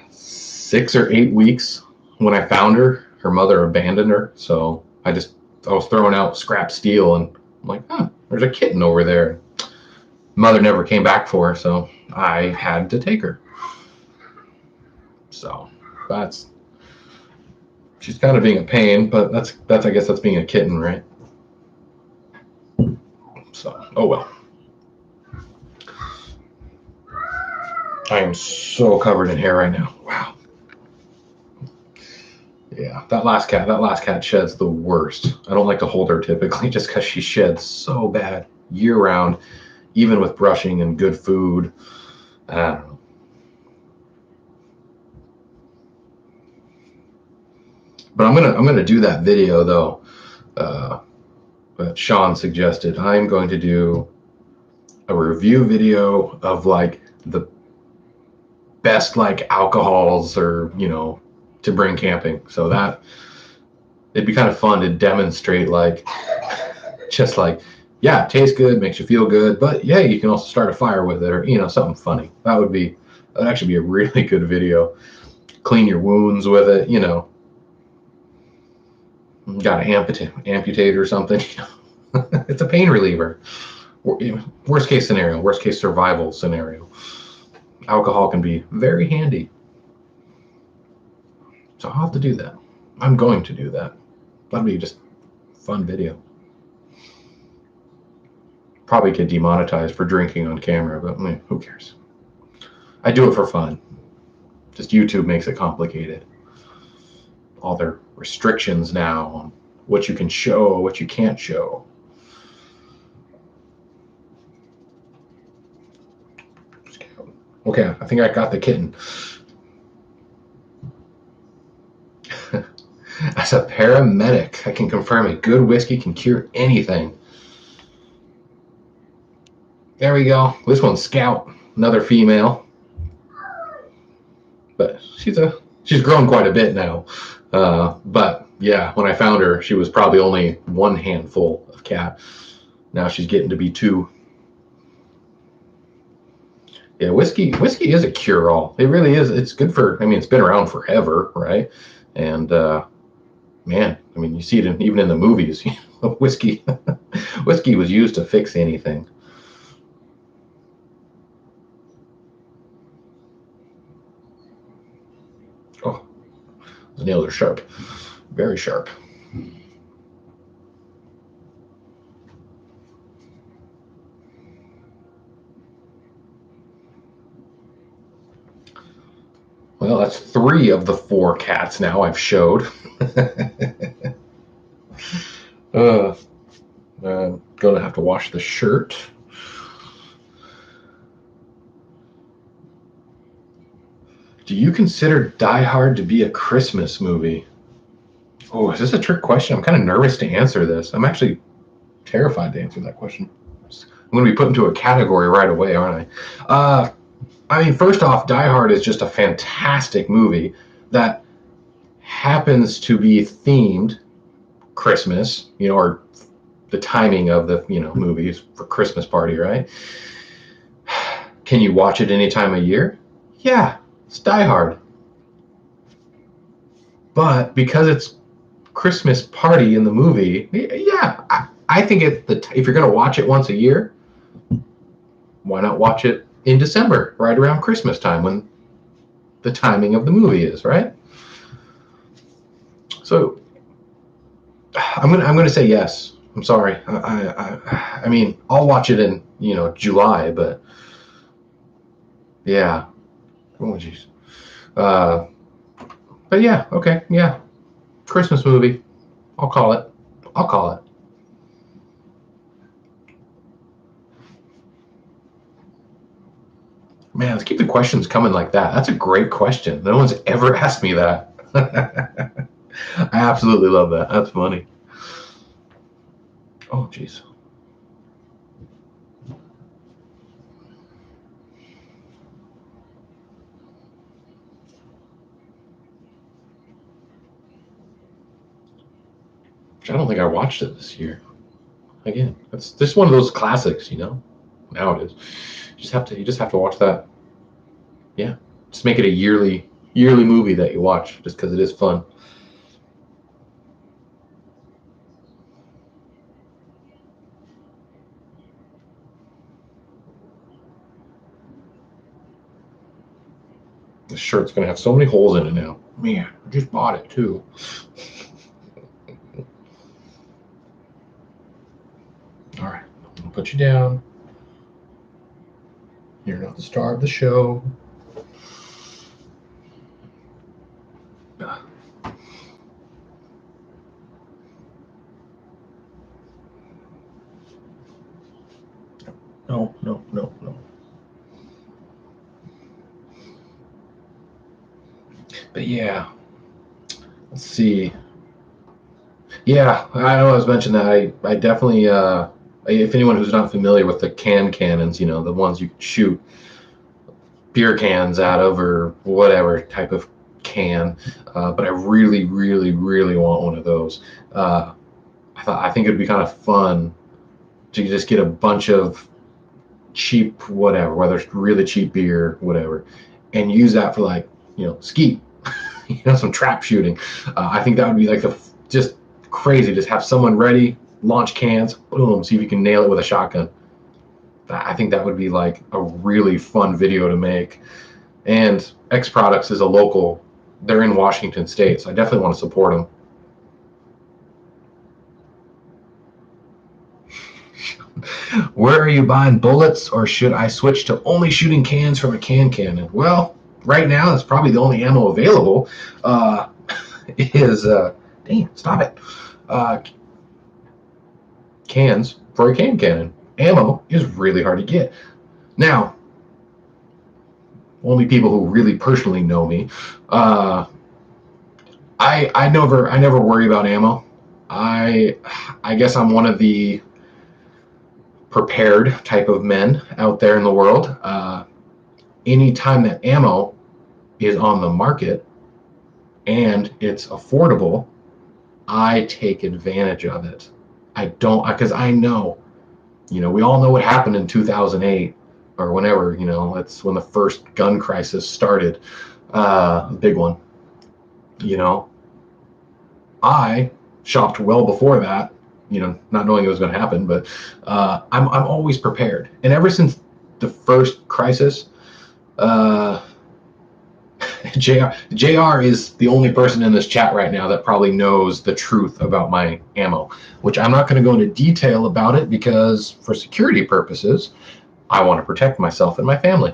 6 or 8 weeks when I found her. Her mother abandoned her. So I was throwing out scrap steel and I'm like, there's a kitten over there. Mother never came back for her, so I had to take her. So she's kind of being a pain, but that's I guess that's being a kitten, right? So, oh well. I am so covered in hair right now. Wow. Yeah, that last cat sheds the worst. I don't like to hold her typically just because she sheds so bad year round, even with brushing and good food. I don't know. But I'm gonna do that video though. That Sean suggested. I'm going to do a review video of like the best like alcohols or to bring camping. So that it'd be kind of fun to demonstrate like just like, yeah, it tastes good, makes you feel good, but yeah, you can also start a fire with it or something funny. That'd actually be a really good video. Clean your wounds with it, got to amputate or something. It's a pain reliever. Worst case scenario, worst case survival scenario. Alcohol can be very handy. So I'll have to do that. I'm going to do that. That'd be just a fun video. Probably get demonetized for drinking on camera, but who cares? I do it for fun. Just YouTube makes it complicated. All their restrictions now on what you can show, what you can't show. Okay, I think I got the kitten. As a paramedic, I can confirm a good whiskey can cure anything. There we go. This one's Scout, another female. But she's grown quite a bit now. But yeah, when I found her, she was probably only 1 handful of cat. Now she's getting to be 2. Yeah, whiskey is a cure-all. It really is. It's good for, it's been around forever, right? And man, you see it even in the movies. Whiskey was used to fix anything. Oh, those nails are sharp. Very sharp. Well, that's 3 of the 4 cats now I've showed. I'm gonna have to wash the shirt. Do you consider Die Hard to be a Christmas movie? Oh, is this a trick question? I'm kind of nervous to answer this. I'm actually terrified to answer that question. I'm going to be put into a category right away, aren't I mean, first off, Die Hard is just a fantastic movie that happens to be themed Christmas, or the timing of the, movies for Christmas party, right? Can you watch it any time of year? Yeah, it's Die Hard. But because it's Christmas party in the movie, yeah, I think if you're going to watch it once a year, why not watch it in December, right around Christmas time when the timing of the movie is, right? So I'm gonna say yes. I'm sorry. I mean, I'll watch it in July, but yeah. Oh jeez. Uh, but yeah, okay, yeah. Christmas movie. I'll call it. I'll call it. Man, let's keep the questions coming like that. That's a great question. No one's ever asked me that. I absolutely love that. That's funny. Oh, jeez. I don't think I watched it this year. Again, it's just one of those classics, Now it is. You just have to watch that. Yeah, just make it a yearly movie that you watch, just because it is fun. The shirt's gonna have so many holes in it now. Man, I just bought it too. All right, I'm gonna put you down. You're not the star of the show. No, no, no, no. But yeah, let's see. Yeah, I know I was mentioning that. I definitely, if anyone who's not familiar with the cannons, the ones you shoot beer cans out of or whatever type of can, but I really, really, really want one of those. I think it'd be kind of fun to just get a bunch of cheap whatever, whether it's really cheap beer, whatever, and use that for like skeet, some trap shooting. I think that would be like just crazy. Just have someone ready, launch cans, boom, see if you can nail it with a shotgun. I think that would be like a really fun video to make. And X Products is a local. They're in Washington State, so I definitely want to support them. Where are you buying bullets, or should I switch to only shooting cans from a cannon? Well, right now that's probably the only ammo available. Uh, is dang, stop it. Uh, Cans for a cannon. Ammo is really hard to get. Now, only people who really personally know me. I never worry about ammo. I guess I'm one of the prepared type of men out there in the world. Anytime that ammo is on the market and it's affordable, I take advantage of it. I don't, because I know, we all know what happened in 2008 or whenever, that's when the first gun crisis started, big one. I shopped well before that, not knowing it was going to happen, but I'm always prepared. And ever since the first crisis, uh, JR is the only person in this chat right now that probably knows the truth about my ammo, which I'm not going to go into detail about it because for security purposes, I want to protect myself and my family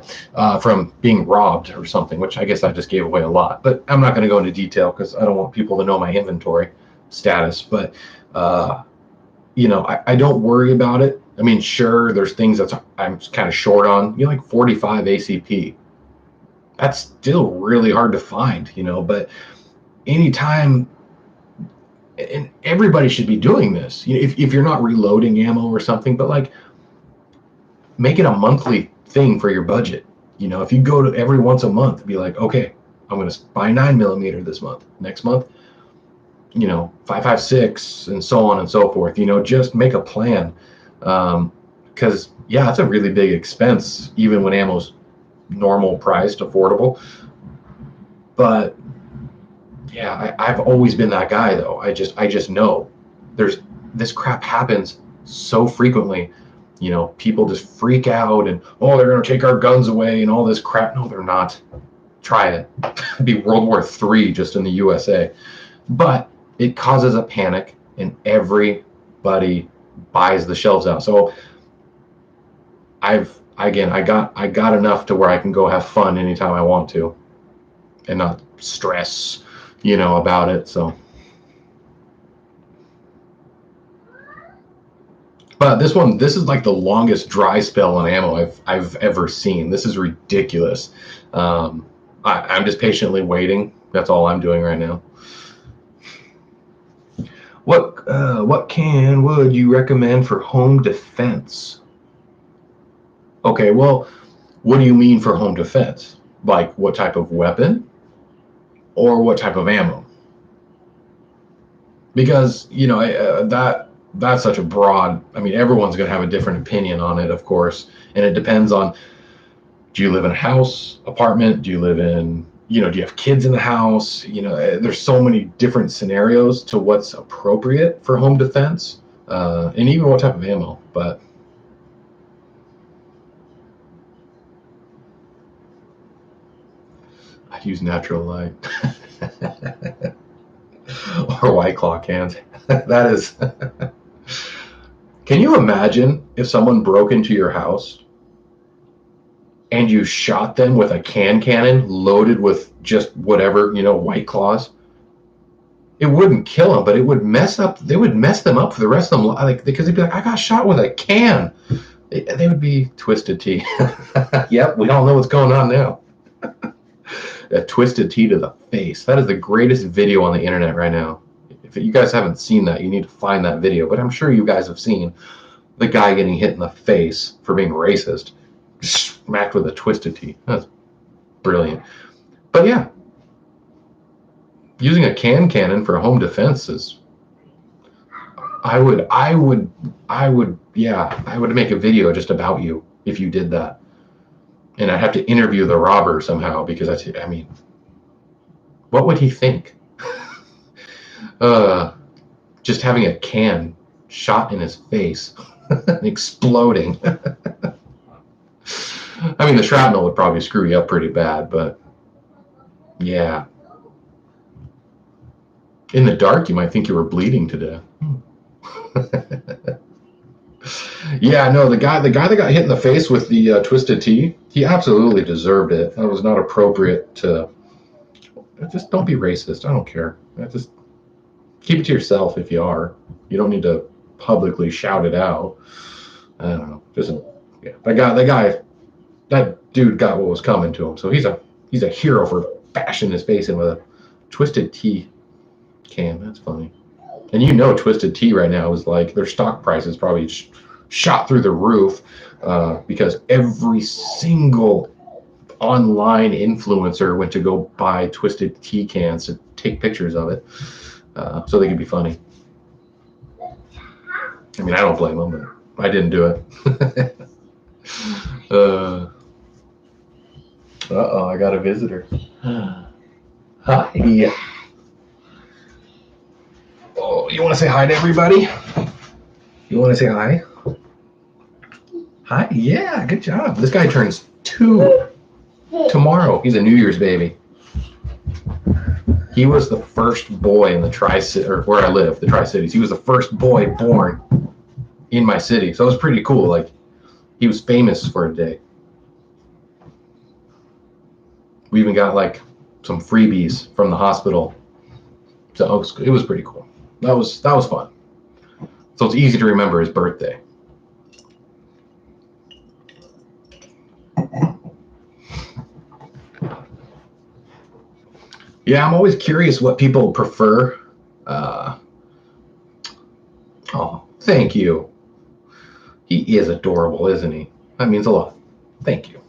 from being robbed or something, which I guess I just gave away a lot. But I'm not going to go into detail because I don't want people to know my inventory status. But, I don't worry about it. I mean, sure, there's things that I'm kind of short on, like 45 ACP. That's still really hard to find, but anytime, and everybody should be doing this, if you're not reloading ammo or something, but like make it a monthly thing for your budget. If you go to every once a month, be like, okay, I'm going to buy 9mm this month, next month, 5.56 and so on and so forth, just make a plan. Because it's a really big expense, even when ammo's normal priced, affordable. But I've always been that guy though. I just know this crap happens so frequently. People just freak out and they're gonna take our guns away and all this crap. No, they're not. Try it. It'd be World War III just in the USA. But it causes a panic and everybody buys the shelves out. So I got enough to where I can go have fun anytime I want to and not stress, about it. So, but this is like the longest dry spell on ammo I've ever seen. This is ridiculous. I'm just patiently waiting. That's all I'm doing right now. What can would you recommend for home defense? Okay, well, what do you mean for home defense? Like what type of weapon or what type of ammo? Because, that's such a broad, everyone's going to have a different opinion on it, of course. And it depends on, do you live in a house, apartment? Do you live in, do you have kids in the house? There's so many different scenarios to what's appropriate for home defense, and even what type of ammo. But I'd use natural light or White Claw cans. That is. Can you imagine if someone broke into your house and you shot them with a cannon loaded with just whatever, White Claws? It wouldn't kill them, but it would mess up. They would mess them up for the rest of them, because they'd be like, I got shot with a can. They would be Twisted Tea. Yep, we all know what's going on now. A Twisted Tea to the face. That is the greatest video on the internet right now. If you guys haven't seen that, you need to find that video. But I'm sure you guys have seen the guy getting hit in the face for being racist, smacked with a Twisted Tea. That's brilliant. But yeah, using a cannon for home defense is. I would make a video just about you if you did that. And I'd have to interview the robber somehow because what would he think? Just having a can shot in his face, exploding. The shrapnel would probably screw you up pretty bad, but yeah. In the dark, you might think you were bleeding to death. Yeah, no, the guy that got hit in the face with the Twisted Tea, he absolutely deserved it. That was not appropriate to. Just don't be racist. I don't care. Just keep it to yourself if you are. You don't need to publicly shout it out. I don't know. That dude got what was coming to him. So he's a hero for bashing his face in with a Twisted Tea can. That's funny. And Twisted Tea right now is like their stock price is probably shot through the roof because every single online influencer went to go buy Twisted Tea cans to take pictures of it so they could be funny. I don't blame them, but I didn't do it. I got a visitor. Hi. Oh, you want to say hi to everybody? You want to say hi? Hi, yeah, good job. This guy turns 2 tomorrow. He's a New Year's baby. He was the first boy in the Tri-City, or where I live, the Tri-Cities. He was the first boy born in my city. So it was pretty cool. Like, he was famous for a day. We even got like some freebies from the hospital. So it was pretty cool. That was fun. So it's easy to remember his birthday. Yeah, I'm always curious what people prefer. Oh, thank you. He is adorable, isn't he? That means a lot. Thank you.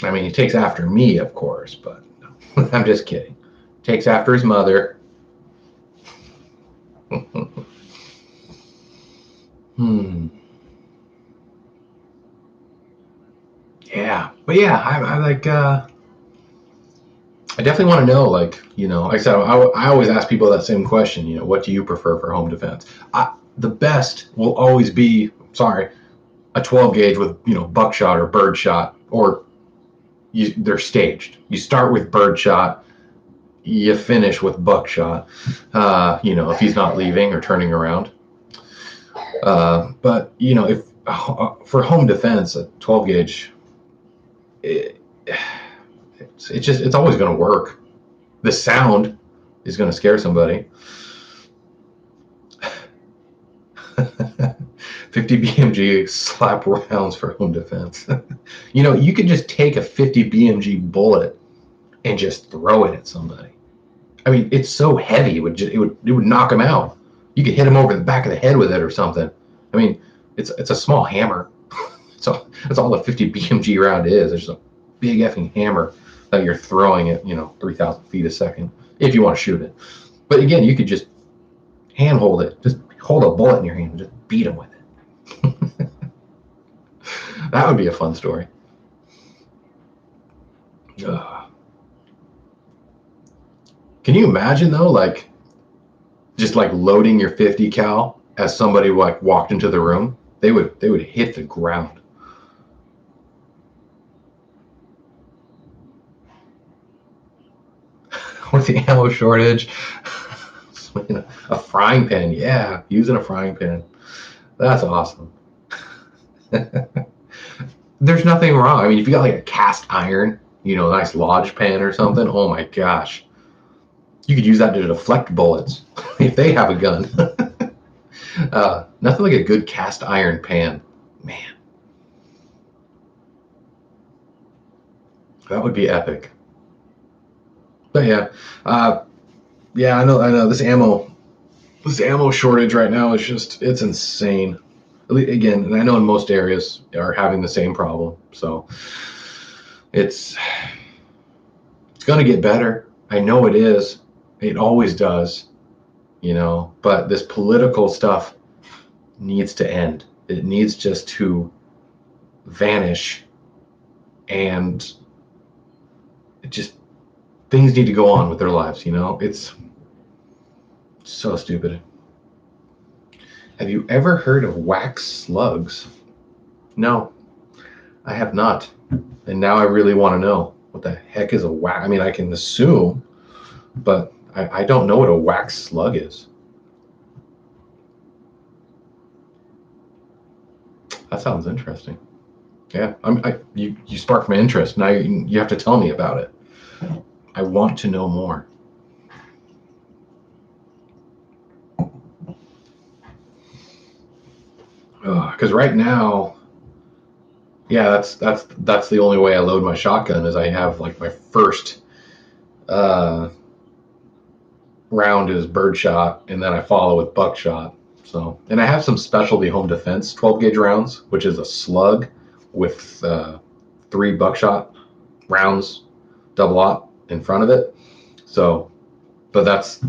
I mean, he takes after me, of course, but I'm just kidding. Takes after his mother. Yeah, but yeah, I like. I definitely want to know, like, like I said, I always ask people that same question. What do you prefer for home defense? The best will always be, sorry, a 12 gauge with buckshot or birdshot, or they're staged. You start with birdshot, you finish with buckshot. If he's not leaving or turning around. But if for home defense, a 12 gauge, it's always going to work. The sound is going to scare somebody. 50 BMG slap rounds for home defense. You could just take a 50 BMG bullet and just throw it at somebody. I mean, it's so heavy, it would knock them out. You could hit them over the back of the head with it or something. I mean, it's a small hammer. So that's all a 50 BMG round is. It's just a big effing hammer that you're throwing at 3,000 feet a second if you want to shoot it. But again, you could just handhold it. Just hold a bullet in your hand and just beat them with it. That would be a fun story. Can you imagine though, like, just like loading your 50 cal as somebody like walked into the room? They would hit the ground. With the ammo shortage, a frying pan. Yeah, using a frying pan. That's awesome. There's nothing wrong. I mean, if you got like a cast iron, nice lodge pan or something, oh my gosh. You could use that to deflect bullets if they have a gun. Nothing like a good cast iron pan. Man. That would be epic. But yeah. Yeah, I know this ammo shortage right now is it's insane. Again, and I know in most areas are having the same problem. So it's going to get better. I know it is. It always does, but this political stuff needs to end. It needs just to vanish, and things need to go on with their lives. It's so stupid. Have you ever heard of wax slugs? No, I have not. And now I really want to know what the heck is a wax. I mean, I can assume, but I don't know what a wax slug is. That sounds interesting. Yeah, you sparked my interest. Now you have to tell me about it. I want to know more. Because right now, yeah, that's the only way I load my shotgun is I have like my first round is birdshot, and then I follow with buckshot. So, and I have some specialty home defense 12 gauge rounds, which is a slug with 3 buckshot rounds, double aught in front of it. So, but that's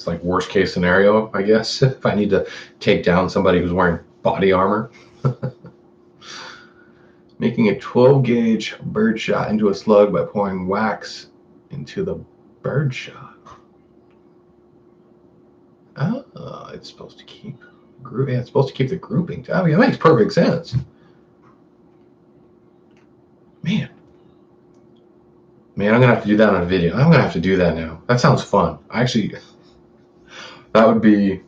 like worst case scenario, I guess. If I need to take down somebody who's wearing body armor. Making a 12 gauge birdshot into a slug by pouring wax into the birdshot. Oh, it's supposed to keep it's supposed to keep the grouping. I mean, it makes perfect sense. Man. Man, I'm gonna have to do that on a video. I'm gonna have to do that now. That sounds fun. Actually, that would be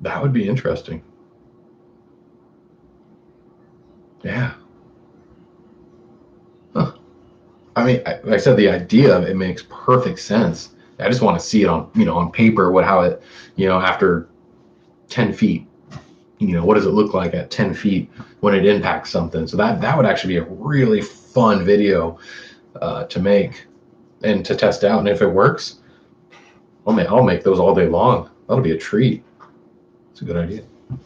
interesting. Yeah. Huh. I mean, like I said, the idea of it makes perfect sense. I just want to see it on, on paper, how it, after 10 feet, what does it look like at 10 feet when it impacts something? So that would actually be a really fun video to make and to test out. And if it works, I'll make those all day long. That'll be a treat. It's a good idea. Man,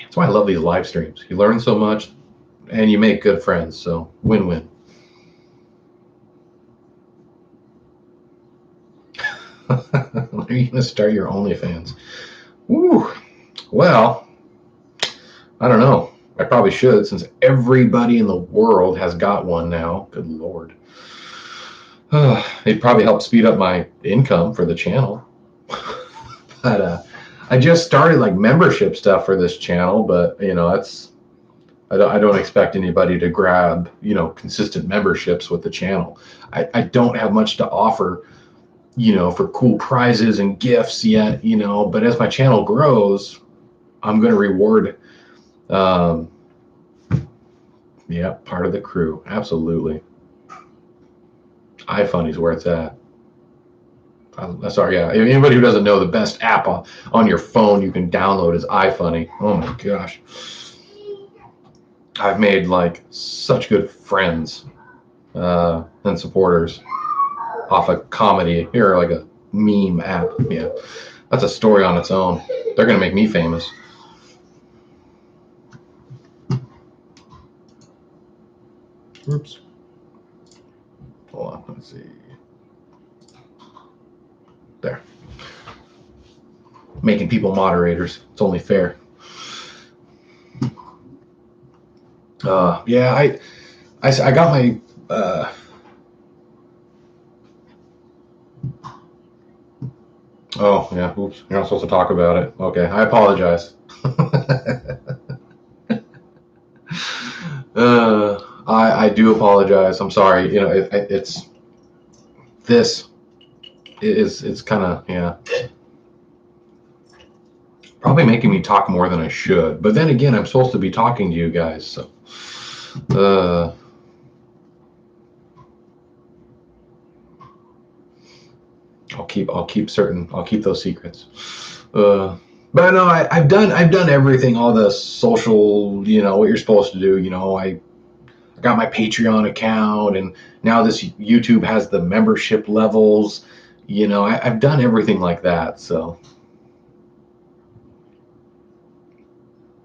that's why I love these live streams. You learn so much and you make good friends. So win-win. Are you going to start your OnlyFans? Woo. Well, I don't know. I probably should, since everybody in the world has got one now. Good Lord. It'd probably help speed up my income for the channel. But I just started like membership stuff for this channel, but I don't expect anybody to grab, consistent memberships with the channel. I don't have much to offer, for cool prizes and gifts yet, but as my channel grows, I'm going to reward, part of the crew. Absolutely. iFunny's where it's at. Sorry, yeah. Anybody who doesn't know, the best app on your phone you can download is iFunny. Oh my gosh. I've made like such good friends and supporters off a comedy or like a meme app. Yeah, that's a story on its own. They're gonna make me famous. Oops. Hold on. Let's see. There. Making people moderators. It's only fair. Yeah, I got my. Oh yeah. Oops. You're not supposed to talk about it. Okay, I apologize. I do apologize. I'm sorry. It's kind of probably making me talk more than I should. But then again, I'm supposed to be talking to you guys, so I'll keep those secrets. But no, I've done everything, all the social, what you're supposed to do. I got my Patreon account, and now this YouTube has the membership levels. I've done everything like that. So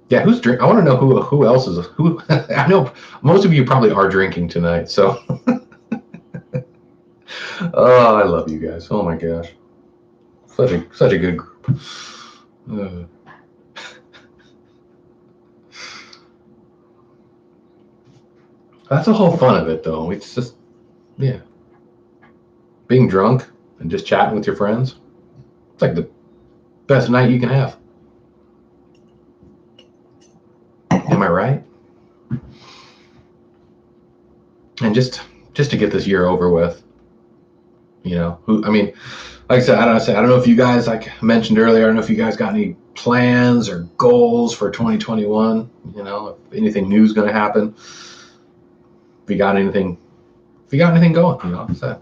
yeah, who's drink? I want to know who else is who. I know most of you probably are drinking tonight. So oh, I love you guys. Oh my gosh, such a good group. That's the whole fun of it, though. It's just, yeah, being drunk and just chatting with your friends. It's like the best night you can have. Am I right? And just to get this year over with, I mean, like I said, I don't know if you guys, like I mentioned earlier, I don't know if you guys got any plans or goals for 2021. If anything new is going to happen. If you got anything going, so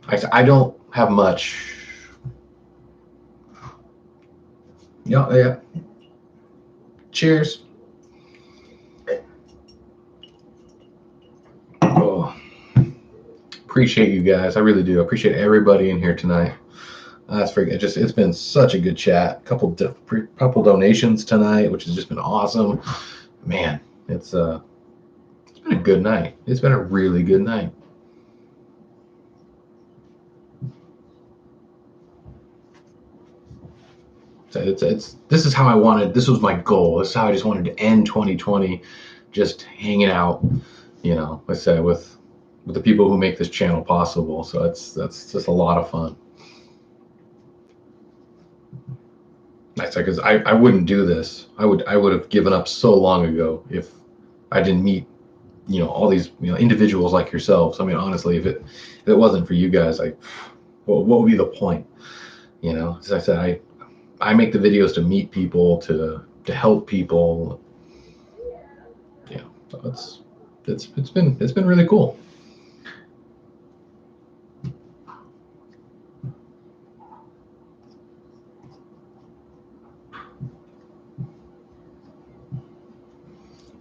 I don't have much. Yeah. Cheers. Oh, appreciate you guys. I really do. I appreciate everybody in here tonight. That's freaking. It's been such a good chat. Couple donations tonight, which has just been awesome. Man, it's been a good night. It's been a really good night. This is how I wanted. This was my goal. This is how I just wanted to end 2020, just hanging out. Like I said, with the people who make this channel possible. So that's just a lot of fun. I said, because I wouldn't do this. I would have given up so long ago if I didn't meet all these individuals like yourselves. I mean, honestly, if it wasn't for you guys, what would be the point? As I said, I make the videos to meet people, to help people. So it's been really cool.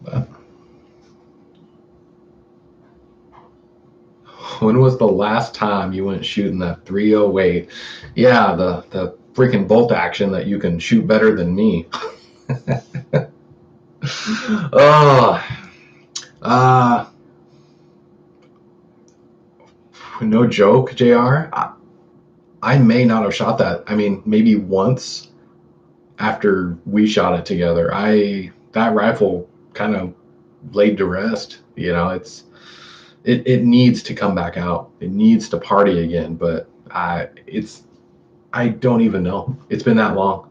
But when was the last time you went shooting that 308? Yeah, the freaking bolt action that you can shoot better than me. Oh, uh, no joke, JR. I may not have shot that. I mean, maybe once after we shot it together. That rifle kind of laid to rest. It needs to come back out. It needs to party again. But I don't even know. It's been that long.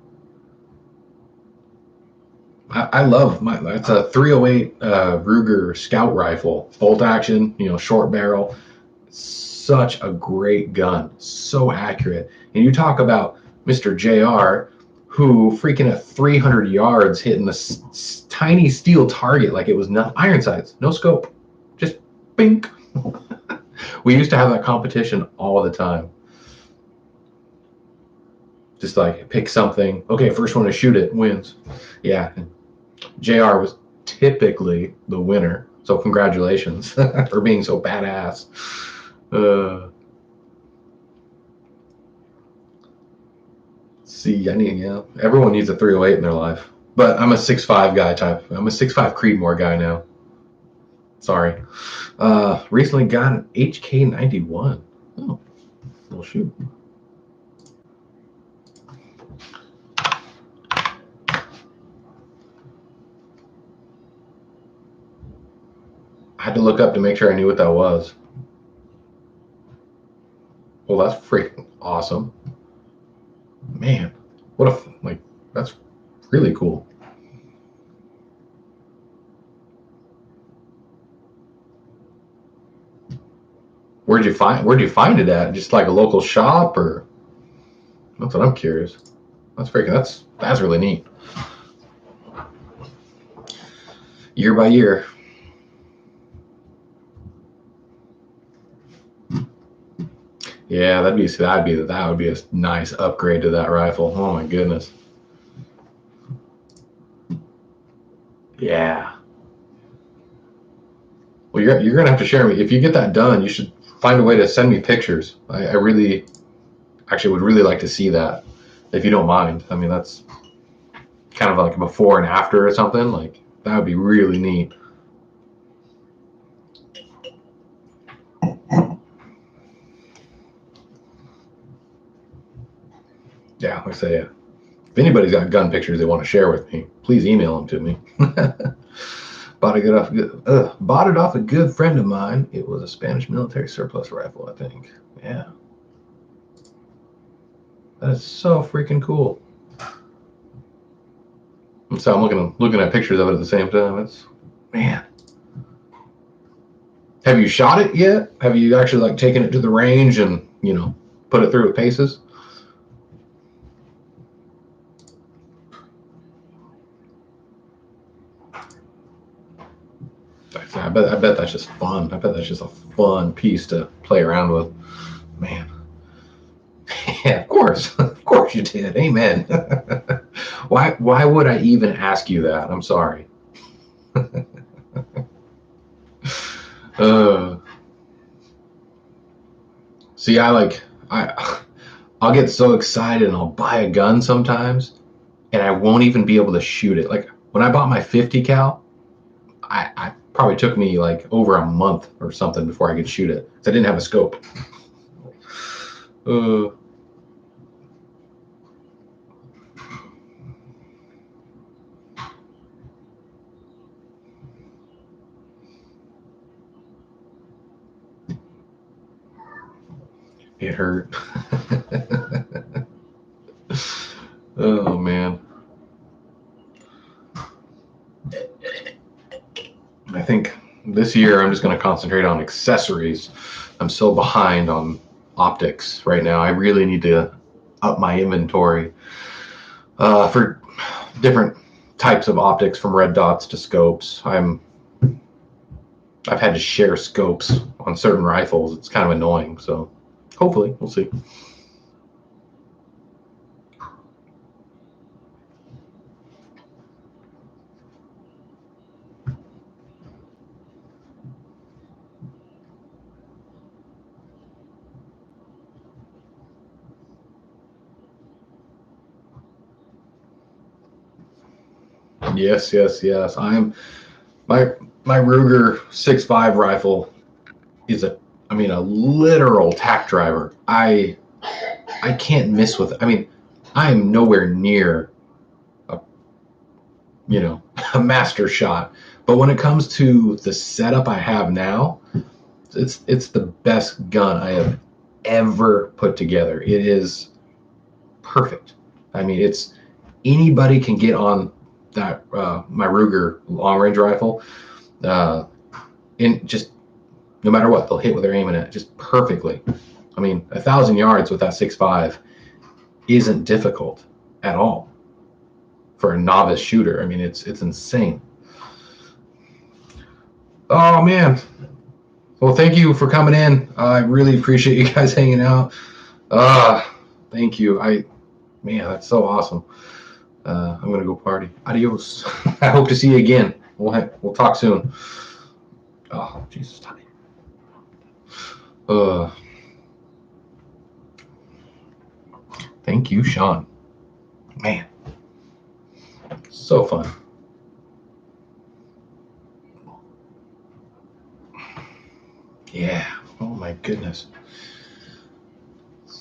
I love it's a 308 Ruger Scout rifle, bolt action, short barrel. Such a great gun, so accurate. And you talk about Mr. JR, who freaking at 300 yards hitting the tiny steel target like it was nothing. Iron sights, no scope, just bink. We used to have that competition all the time. Just like pick something. Okay, first one to shoot it wins. Yeah. And JR was typically the winner. So congratulations for being so badass. See, everyone needs a 308 in their life. But I'm a 6'5" guy type. I'm a 6'5" Creedmoor guy now. Sorry. Recently got an HK91. Oh, well, shoot. I had to look up to make sure I knew what that was. Well, that's freaking awesome. Man, that's really cool. Where'd you find it at? Just like a local shop, or that's what I'm curious. That's really neat. Year by year. Yeah, that would be a nice upgrade to that rifle. Oh my goodness. Yeah. Well, you're gonna have to share me if you get that done. You should find a way to send me pictures. I really, actually, would really like to see that, if you don't mind. I mean, that's kind of like a before and after or something. Like that would be really neat. Yeah, like I say, if anybody's got gun pictures they want to share with me, please email them to me. Bought it off a good friend of mine. It was a Spanish military surplus rifle, I think. Yeah. That is so freaking cool. So I'm looking at pictures of it at the same time. It's, man. Have you shot it yet? Have you actually like taken it to the range and put it through its paces? I bet that's just fun. I bet that's just a fun piece to play around with. Man. Yeah, of course you did. Amen. Why would I even ask you that? I'm sorry. uh, See, I'll get so excited and I'll buy a gun sometimes, and I won't even be able to shoot it. Like when I bought my 50 cal, I probably took me like over a month or something before I could shoot it. I didn't have a scope. Uh, it hurt. Oh man. I think this year I'm just going to concentrate on accessories. I'm so behind on optics right now. I really need to up my inventory for different types of optics, from red dots to scopes. I've had to share scopes on certain rifles. It's kind of annoying. So hopefully we'll see. Yes. My Ruger 6.5 rifle is a literal tack driver. I can't miss with it. I mean, I am nowhere near a a master shot. But when it comes to the setup I have now, it's the best gun I have ever put together. It is perfect. I mean, it's anybody can get on that my Ruger long range rifle, in just no matter what, they'll hit what they're aiming at just perfectly. I mean, 1,000 yards with that 6.5 isn't difficult at all for a novice shooter. I mean, it's insane. Oh man. Well, thank you for coming in. I really appreciate you guys hanging out. Thank you. Man, that's so awesome. I'm gonna go party. Adios. I hope to see you again. We'll talk soon. Oh, Jesus. Thank you, Sean. Man, so fun. Yeah. Oh my goodness.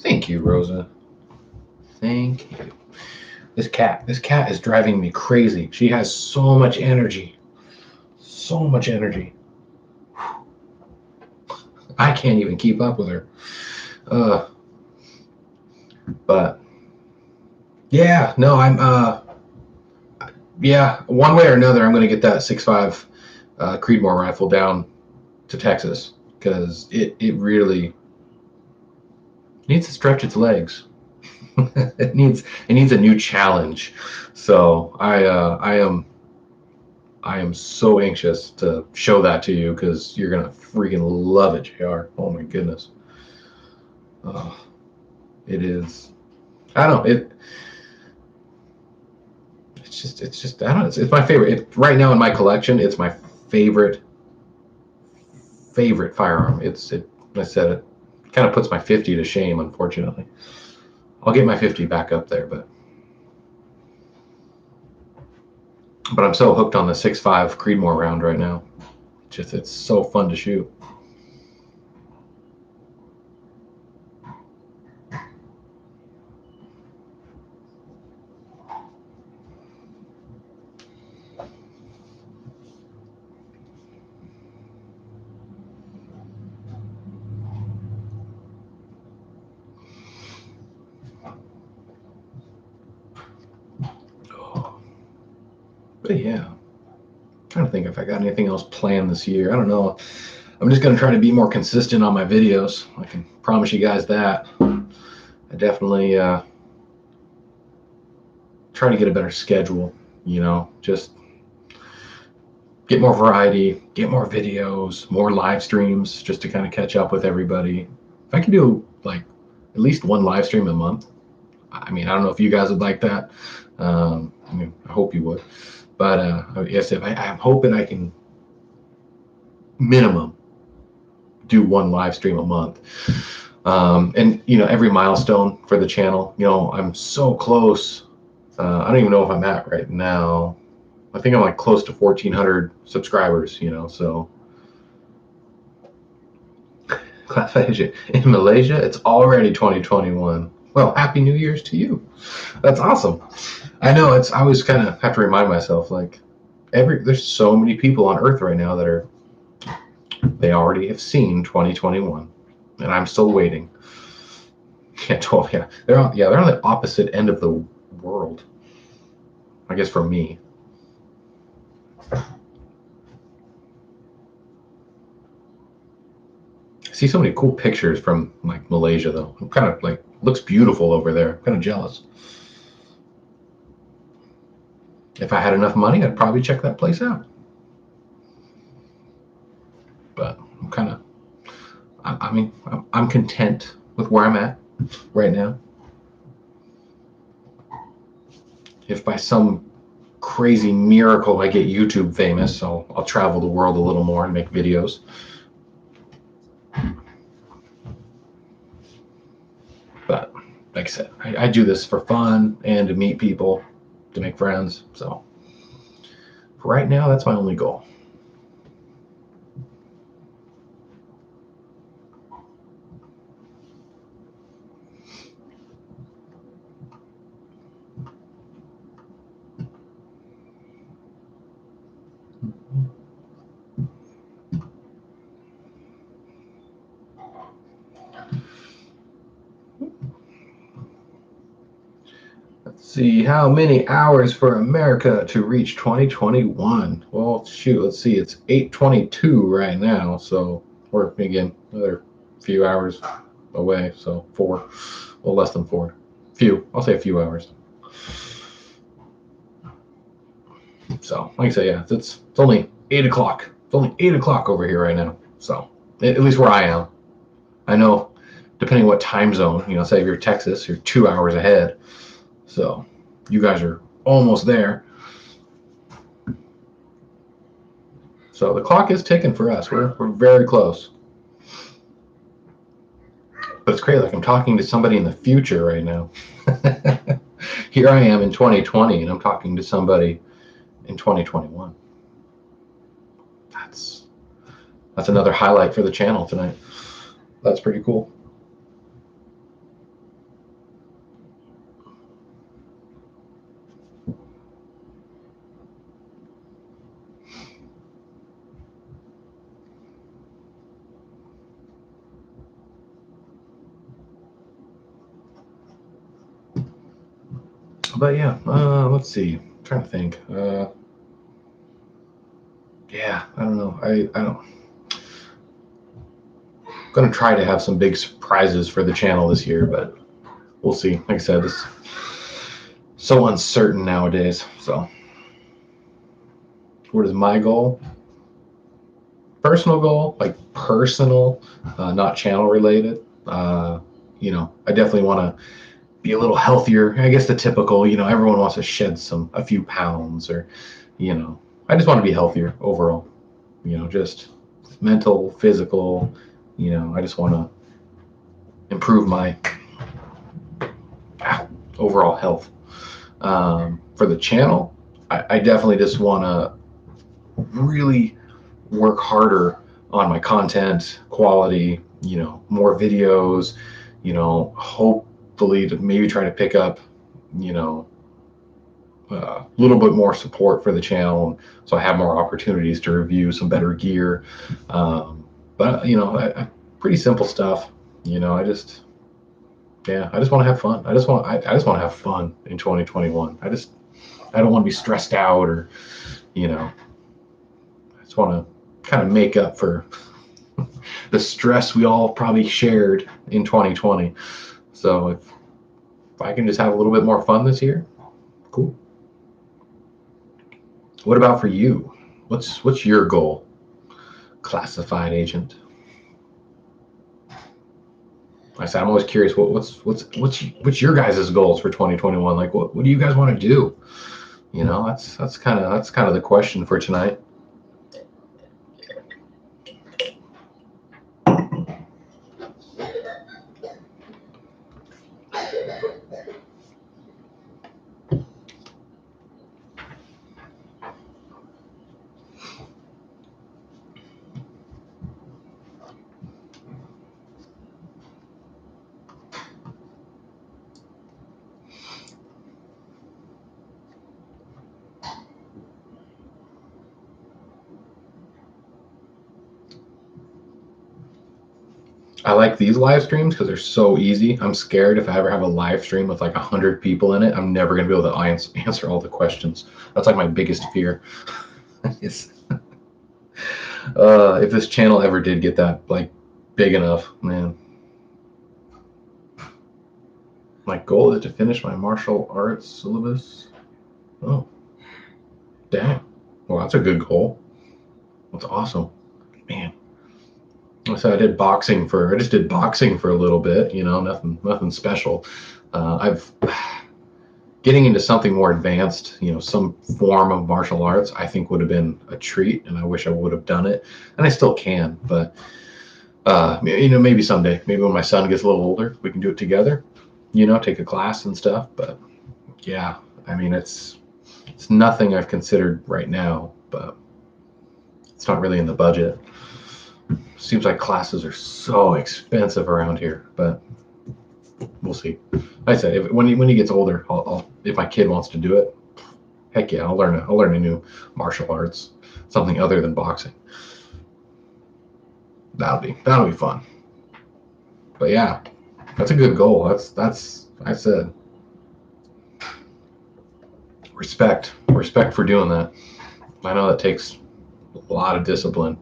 Thank you, Rosa. Thank you. This cat is driving me crazy. She has so much energy. So much energy. I can't even keep up with her. But yeah, no, one way or another, I'm going to get that 6.5 Creedmoor rifle down to Texas, because it really needs to stretch its legs. it needs a new challenge. So I am so anxious to show that to you, because you're gonna freaking love it, JR. Oh my goodness. Oh, it is. I don't know. It's just I don't know. It's my favorite. Right now in my collection, it's my favorite firearm. I said it kind of puts my 50 to shame, unfortunately. I'll get my 50 back up there, but I'm so hooked on the 6.5 Creedmoor round right now. It's so fun to shoot. But yeah, I'm trying to think if I got anything else planned this year. I don't know. I'm just going to try to be more consistent on my videos. I can promise you guys that. I definitely try to get a better schedule, just get more variety, get more videos, more live streams, just to kind of catch up with everybody. If I could do like at least one live stream a month, I mean, I don't know if you guys would like that. I hope you would. But yes, I'm hoping I can minimum do one live stream a month. And every milestone for the channel, I'm so close. I don't even know if I'm at right now. I think I'm like close to 1,400 subscribers, so. In Malaysia, it's already 2021. Well, Happy New Year's to you. That's awesome. I know, I always kind of have to remind myself, like, there's so many people on Earth right now that they already have seen 2021, and I'm still waiting. Yeah, 12. Yeah, they're on the opposite end of the world, I guess, for me. see so many cool pictures from like Malaysia though. I'm kind of like, looks beautiful over there. I'm kind of jealous. If I had enough money, I'd probably check that place out. But I'm kind of, I mean, I'm content with where I'm at right now. If by some crazy miracle I get YouTube famous, I'll travel the world a little more and make videos. But like I said, I do this for fun and to meet people, to make friends. So for right now, that's my only goal. Let's see, how many hours for America to reach 2021? Well, shoot, let's see, it's 8:22 right now, so we're again another few hours away, so 4, well, less than 4. Few, I'll say a few hours. So, like I say, yeah, it's only 8 o'clock. It's only 8 o'clock over here right now. So, at least where I am. I know, depending what time zone, say if you're Texas, you're 2 hours ahead. So, you guys are almost there. So the clock is ticking for us. We're very close. But it's crazy. Like I'm talking to somebody in the future right now. Here I am in 2020, and I'm talking to somebody in 2021. That's another highlight for the channel tonight. That's pretty cool. But yeah, let's see. I'm trying to think. Yeah, I don't know. I don't. I'm gonna try to have some big surprises for the channel this year, but we'll see. Like I said, it's so uncertain nowadays. So, what is my goal? Personal goal, like personal, not channel related. I definitely want to be a little healthier. I guess the typical, everyone wants to shed a few pounds, or, I just want to be healthier overall. Just mental, physical. I just want to improve my overall health. For the channel, I definitely just want to really work harder on my content quality, more videos, hopefully to maybe try to pick up, a little bit more support for the channel, so I have more opportunities to review some better gear. But pretty simple stuff. I just want to have fun. I just want to have fun in 2021. I don't want to be stressed out, or I just want to kind of make up for the stress we all probably shared in 2020. So if I can just have a little bit more fun this year, cool. What about for you? What's your goal, classified agent? I said I'm always curious. What's your guys' goals for 2021? Like what do you guys want to do? That's kind of the question for tonight. I like these live streams because they're so easy. I'm scared if I ever have a live stream with like 100 people in it, I'm never going to be able to answer all the questions. That's like my biggest fear. If this channel ever did get that like big enough, man. My goal is to finish my martial arts syllabus. Oh, dang. Well, that's a good goal. That's awesome, man. So I just did boxing for a little bit, nothing special. I've getting into something more advanced, some form of martial arts, I think would have been a treat, and I wish I would have done it, and I still can, but maybe someday, maybe when my son gets a little older, we can do it together, take a class and stuff. But yeah, I mean, it's nothing I've considered right now, but it's not really in the budget. Seems like classes are so expensive around here, but we'll see. Like I said, when he gets older, if my kid wants to do it, heck yeah, I'll learn a new martial arts, something other than boxing. That'll be fun. But yeah, that's a good goal. That's I said respect for doing that. I know that takes a lot of discipline.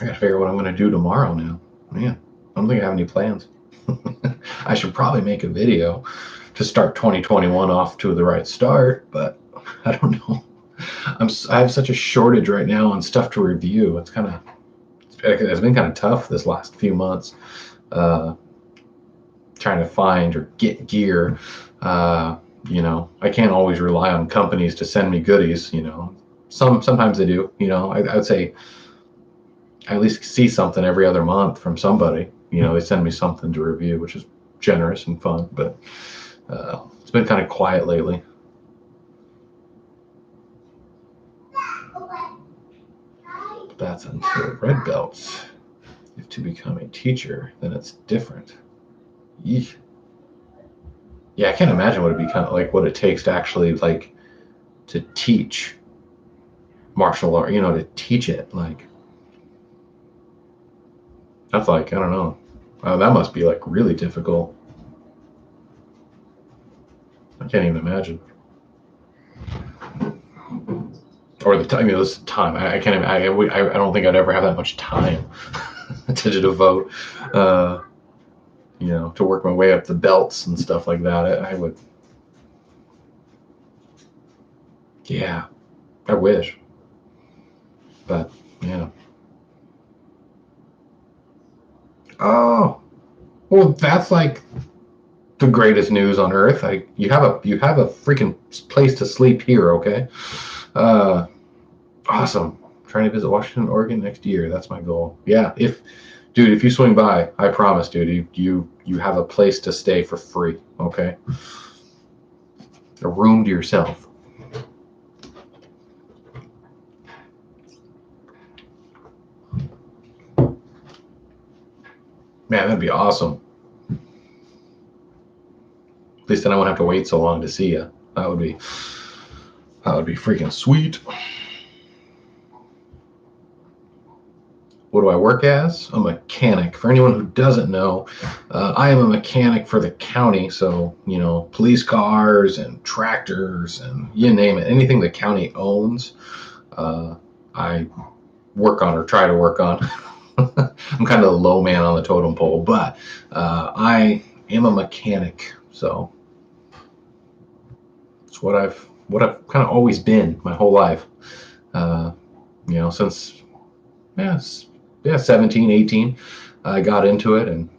I gotta figure out what I'm gonna do tomorrow now. Man, I don't think I have any plans. I should probably make a video to start 2021 off to the right start, but I don't know. I have such a shortage right now on stuff to review. It's been kind of tough this last few months, uh, trying to find or get gear. I can't always rely on companies to send me goodies. Sometimes they do. I would say I at least see something every other month from somebody. They send me something to review, which is generous and fun. But it's been kind of quiet lately. That's until red belts. If to become a teacher, then it's different. Yeesh. Yeah, I can't imagine what it become like. What it takes to actually to teach martial art. To teach it. Like that's I don't know. That must be really difficult. I can't even imagine. Or the time, this time. I can't. I don't think I'd ever have that much time to devote. To work my way up the belts and stuff like that. I would. Yeah, I wish. But yeah. Oh, well, that's the greatest news on earth. You have a freaking place to sleep here. Okay. Uh, awesome. Trying to visit Washington, Oregon next year. That's my goal. Yeah. If you swing by, I promise, dude, you have a place to stay for free. Okay. A room to yourself. Man, that'd be awesome. At least then I won't have to wait so long to see you. That would be freaking sweet. What do I work as? A mechanic. For anyone who doesn't know, I am a mechanic for the county. So, police cars and tractors and you name it, anything the county owns, I work on or try to work on. I'm kind of the low man on the totem pole, but I am a mechanic. So it's what I've kind of always been my whole life. Since yeah, 17, 18, I got into it, and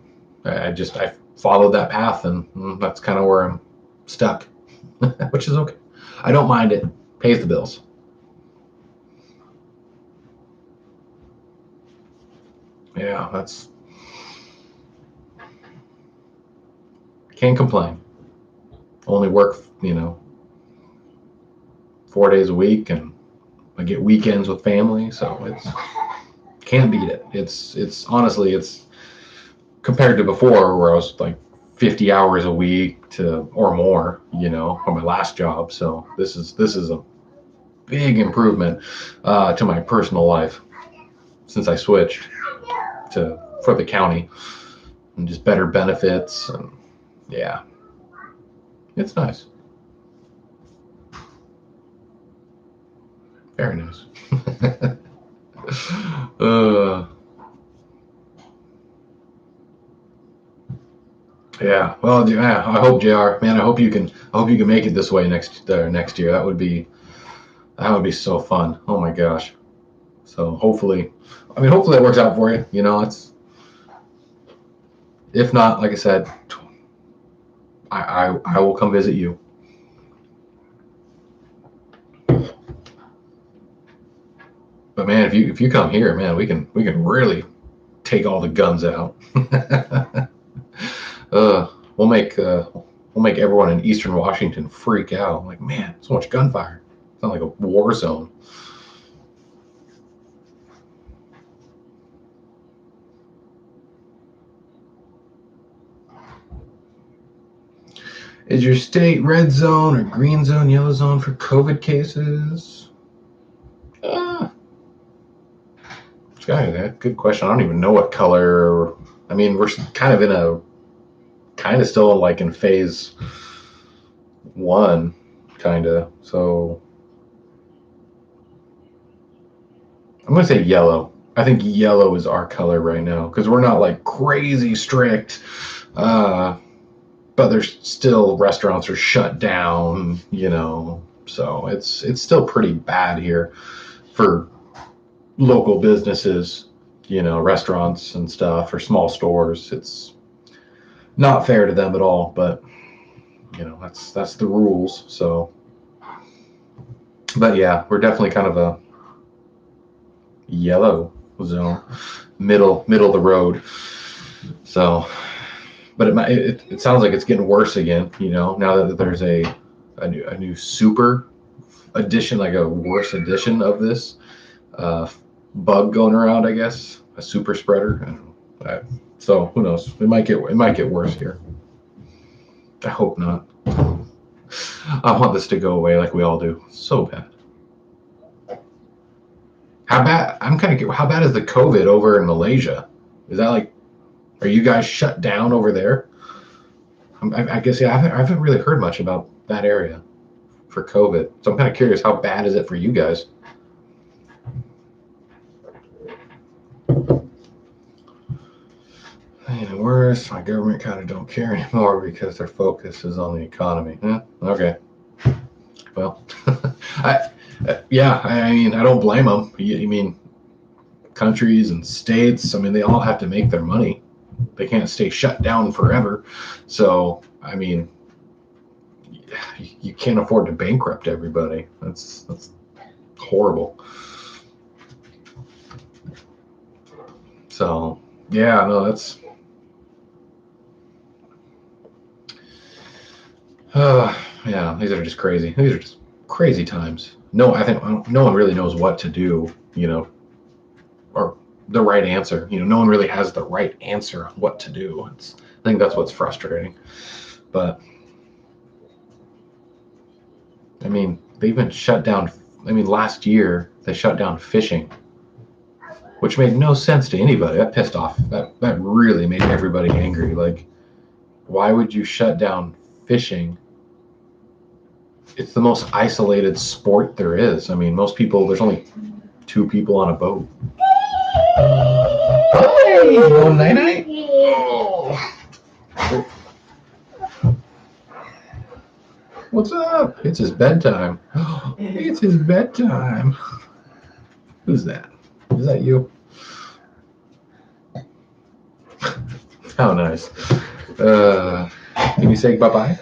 I followed that path, and that's kind of where I'm stuck, which is okay. I don't mind it. Pays the bills. Yeah, can't complain. Only work, 4 days a week, and I get weekends with family, so Can't beat it. It's honestly, it's compared to before where I was like 50 hours a week to or more, on my last job. So this is a big improvement to my personal life since I switched to for the county, and just better benefits, and yeah, it's nice. Very nice. uh, yeah. Well, yeah. I hope Jr. Man, I hope you can make it this way next year. That would be so fun. Oh my gosh. So hopefully, hopefully it works out for you. It's if not, like I said, I will come visit you. But man, if you come here, man, we can really take all the guns out. We'll make everyone in Eastern Washington freak out. Like, man, so much gunfire. Sounds like a war zone. Is your state red zone or green zone, yellow zone for COVID cases? Uh, good question. I don't even know what color. We're kind of in a kind of still like in phase one, kind of. So I'm gonna say yellow. I think yellow is our color right now because we're not like crazy strict, but there's still restaurants are shut down. So it's still pretty bad here for local businesses. Restaurants and stuff or small stores. It's not fair to them at all, but that's the rules. So, but yeah, we're definitely kind of a yellow zone, middle of the road. So, but it sounds like it's getting worse again. Now that there's a new super edition, like a worse edition of this bug going around. I guess a super spreader. So who knows? It might get worse here. I hope not. I want this to go away like we all do. So bad. How bad? I'm kind of. How bad is the COVID over in Malaysia? Is that like? Are you guys shut down over there? I guess yeah. I haven't really heard much about that area for COVID. So I'm kind of curious. How bad is it for you guys? And worse, my government kind of don't care anymore because their focus is on the economy. Okay. Well, yeah. I don't blame them. You mean countries and states? They all have to make their money. They can't stay shut down forever. So, you can't afford to bankrupt everybody. That's horrible. So, yeah, no, that's. Yeah, these are just crazy. These are just crazy times. No, I think no one really knows what to do. Or the right answer. No one really has the right answer on what to do. I think that's what's frustrating. But they even shut down. Last year they shut down fishing, which made no sense to anybody. That pissed off. That really made everybody angry. Like, why would you shut down fishing? It's the most isolated sport there is. Most people, there's only two people on a boat. Hi, little night night. Oh. What's up? It's his bedtime. It's his bedtime. Who's that? Is that you? How nice. Can you say bye-bye?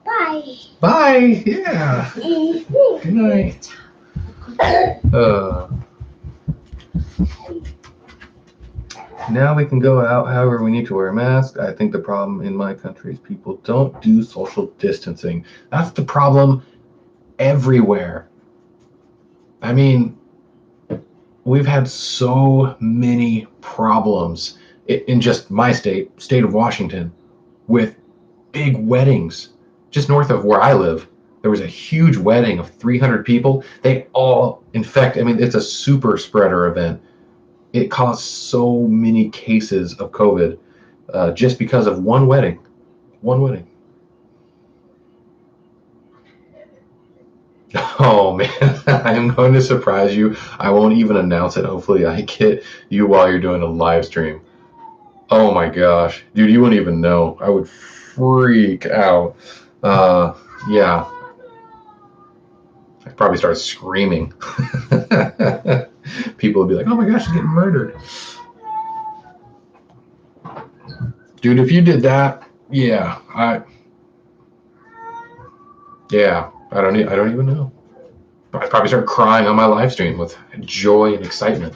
Bye. Bye. Yeah. Good night. Now we can go out, however, we need to wear a mask. I think the problem in my country is people don't do social distancing. That's the problem everywhere. we've had so many problems in just my state of Washington, with big weddings. Just north of where I live, there was a huge wedding of 300 people. They all infect. I mean, it's a super spreader event. It caused so many cases of COVID just because of one wedding. One wedding. Oh man, I'm going to surprise you. I won't even announce it. Hopefully, I get you while you're doing a live stream. Oh my gosh, dude, you wouldn't even know. I would freak out. Uh, yeah, I'd probably start screaming. People would be like, "Oh my gosh, she's getting murdered." Dude, if you did that, I don't even know. I'd probably start crying on my live stream with joy and excitement.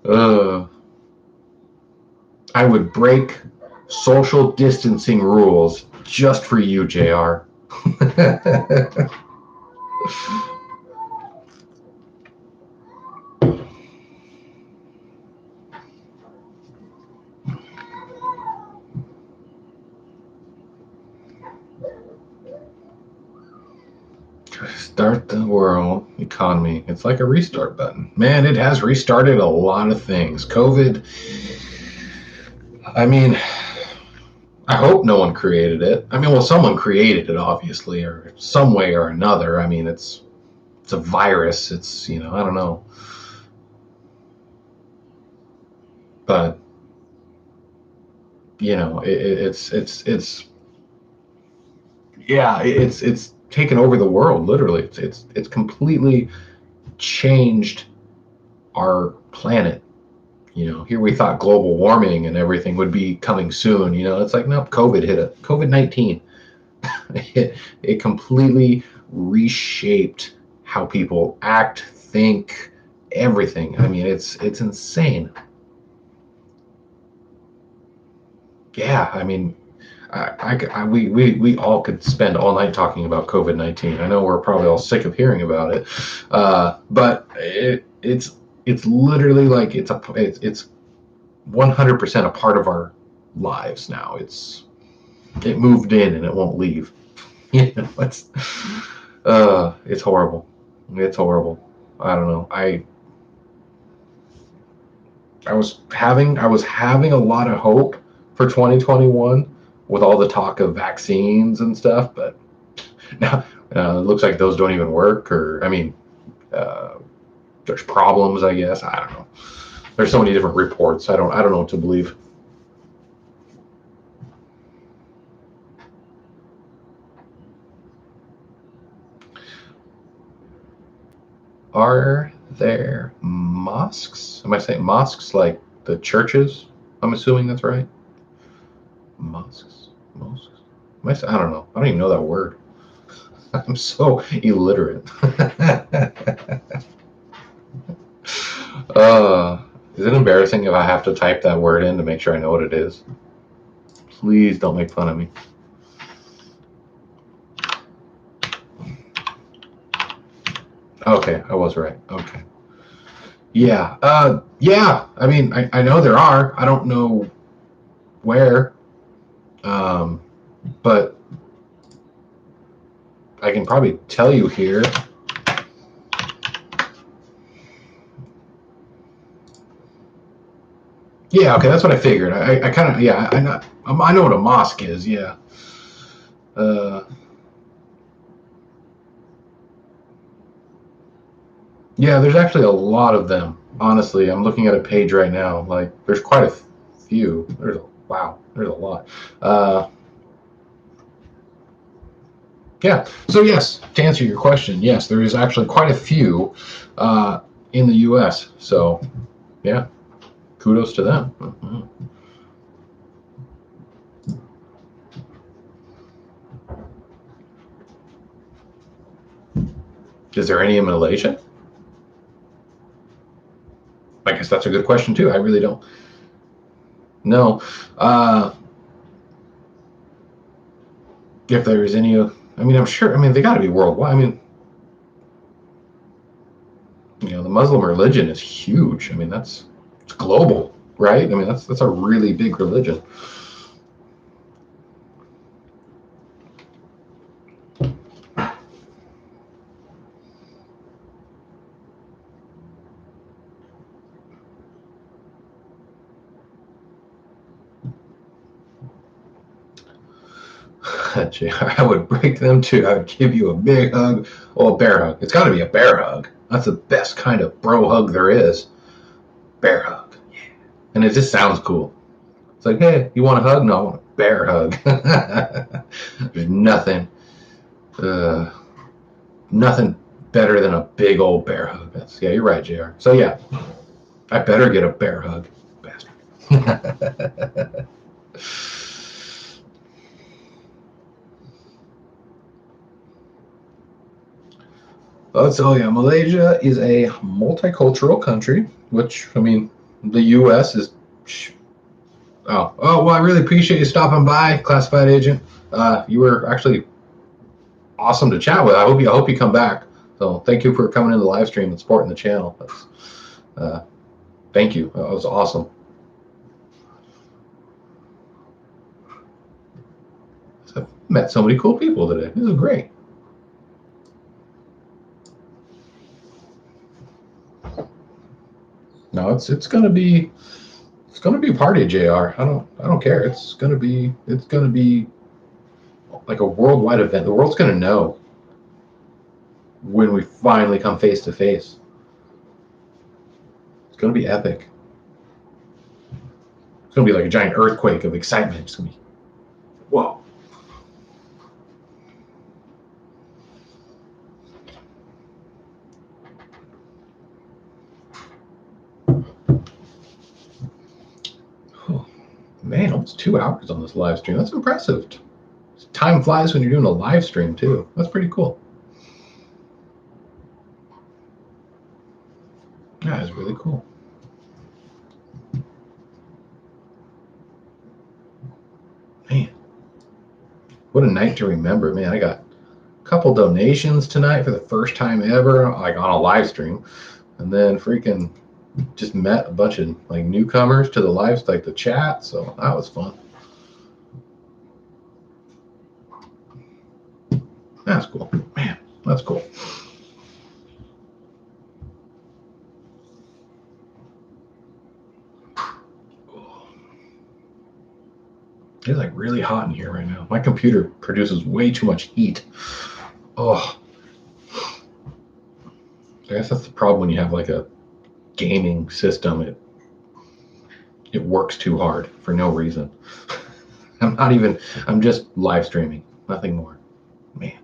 uh, I would break social distancing rules just for you, JR. Start the world economy. It's like a restart button. Man, it has restarted a lot of things. COVID, I mean, I hope no one created it. I mean, well, someone created it, obviously, or some way or another. I mean, it's a virus. It's, I don't know. But, it's yeah, it's taken over the world, literally. It's completely changed our planet. Here we thought global warming and everything would be coming soon. It's like, nope, COVID hit it. COVID-19. It completely reshaped how people act, think, everything. I mean, it's insane. Yeah, I mean, we all could spend all night talking about COVID-19. I know we're probably all sick of hearing about it, but it's literally like it's 100% a part of our lives now. It moved in and it won't leave. It's horrible. It's horrible. I don't know. I was having a lot of hope for 2021 with all the talk of vaccines and stuff, but now it looks like those don't even work. Or I mean, uh, there's problems. I guess I don't know. There's so many different reports. I don't know what to believe. Are there mosques? Am I saying mosques like the churches? I'm assuming that's right. Mosques. Mosques. I don't know. I don't even know that word. I'm so illiterate. uh, is it embarrassing if I have to type that word in to make sure I know what it is? Please don't make fun of me. Okay, I was right. Okay. Yeah. Yeah. I mean, I know there are. I don't know where. Um, but I can probably tell you here. Yeah, okay, that's what I figured. I kind of, yeah, I know what a mosque is. Yeah. Uh, yeah, there's actually a lot of them. Honestly, I'm looking at a page right now. Like, there's quite a few. Wow, there's a lot. Uh, yeah. So yes, to answer your question, yes, there is actually quite a few uh, in the U.S. So yeah, kudos to them. Mhm. Is there any in Malaysia? I guess that's a good question too. I really don't know. Uh, if there's any, I mean, I'm sure. I mean, they got to be worldwide. I mean, Muslim religion is huge. I mean, it's global, right? I mean, that's a really big religion. JR, I would break them too. I would give you a big hug. Oh, a bear hug. It's got to be a bear hug. That's the best kind of bro hug there is. Bear hug. Yeah. And it just sounds cool. It's like, hey, you want a hug? No, I want a bear hug. There's nothing better than a big old bear hug. Yeah, you're right, JR. So yeah, I better get a bear hug, bastard. So yeah, Malaysia is a multicultural country, which I mean, the U.S. is. Well, I really appreciate you stopping by, classified agent. You were actually awesome to chat with. I hope you come back. So thank you for coming in the live stream and supporting the channel. Thank you. That was awesome. I've met so many cool people today. This is great. No, it's gonna be a party, JR. I don't care. It's gonna be like a worldwide event. The world's gonna know when we finally come face to face. It's gonna be epic. It's gonna be like a giant earthquake of excitement. It's gonna be whoa. Oh, man, almost 2 hours on this live stream. That's impressive. Time flies when you're doing a live stream too. That's pretty cool. That is really cool. Man, what a night to remember. Man, I got a couple donations tonight for the first time ever, like on a live stream, and then freaking just met a bunch of like newcomers to the live, like the chat. So that was fun. That's cool, man. That's cool. It's like really hot in here right now. My computer produces way too much heat. Oh, I guess that's the problem when you have like a gaming system. It works too hard for no reason. I'm just live streaming, nothing more. Man.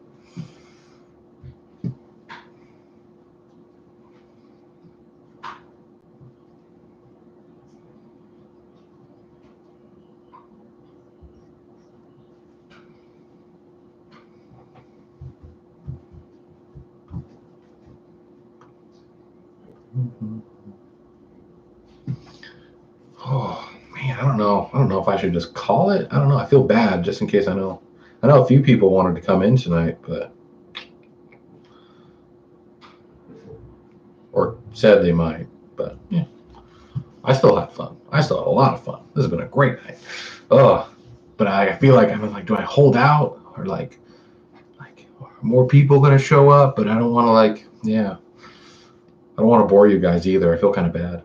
Oh man, I don't know. I don't know if I should just call it. I don't know. I feel bad just in case. I know a few people wanted to come in tonight, but or said they might. But yeah, I still had fun. I still had a lot of fun. This has been a great night. Oh, but I feel like I'm like, do I hold out or like are more people gonna show up? But I don't want to yeah. I don't want to bore you guys either. I feel kind of bad.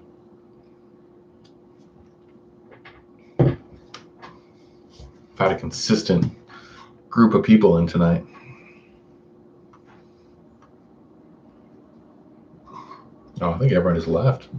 I've had a consistent group of people in tonight. Oh, I think everybody's left.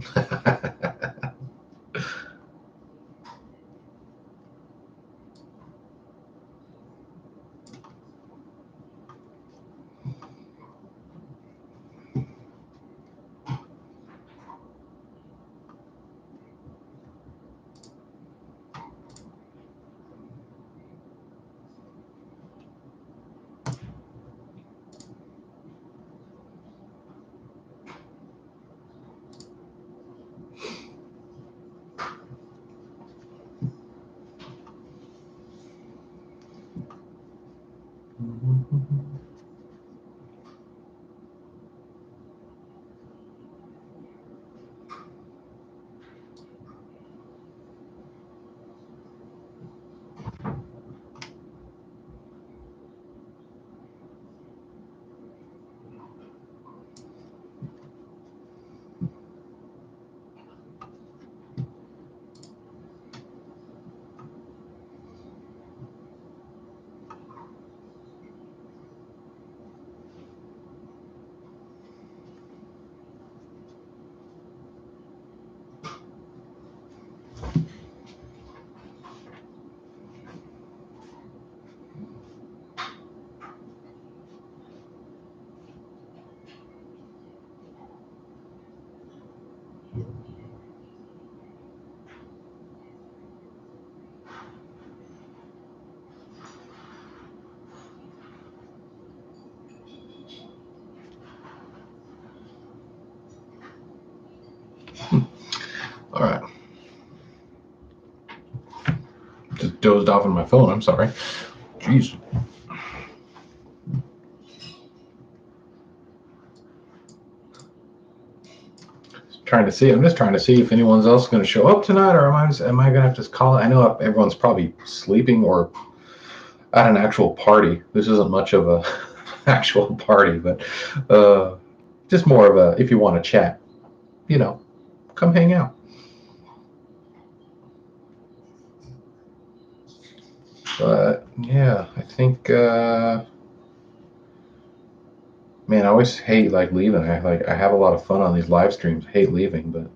dozed off on my phone. I'm sorry. Jeez. I'm just trying to see if anyone's else going to show up tonight, or am I going to have to call it? I know everyone's probably sleeping or at an actual party. This isn't much of a actual party, but just more of a, if you want to chat, come hang out. But yeah, I think, man, I always hate like leaving. I have a lot of fun on these live streams. I hate leaving, but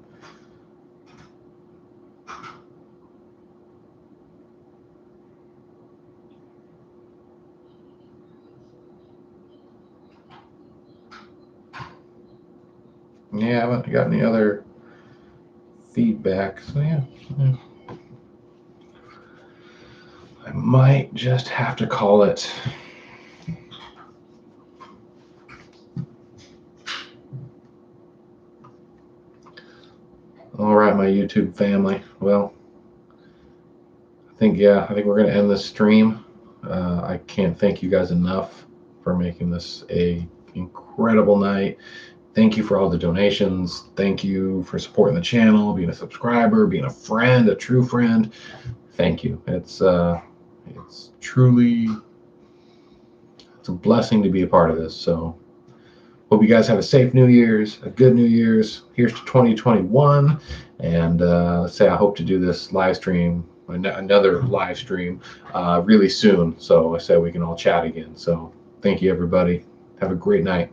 yeah, I haven't got any other feedback. So yeah. I might just have to call it. All right, my YouTube family. Well, I think we're going to end this stream. I can't thank you guys enough for making this a incredible night. Thank you for all the donations. Thank you for supporting the channel, being a subscriber, being a friend, a true friend. Thank you. It's truly, it's a blessing to be a part of this. So hope you guys have a safe New Year's, a good New Year's. Here's to 2021. And let's say I hope to do this live stream, another live stream really soon. So I said we can all chat again. So thank you, everybody. Have a great night.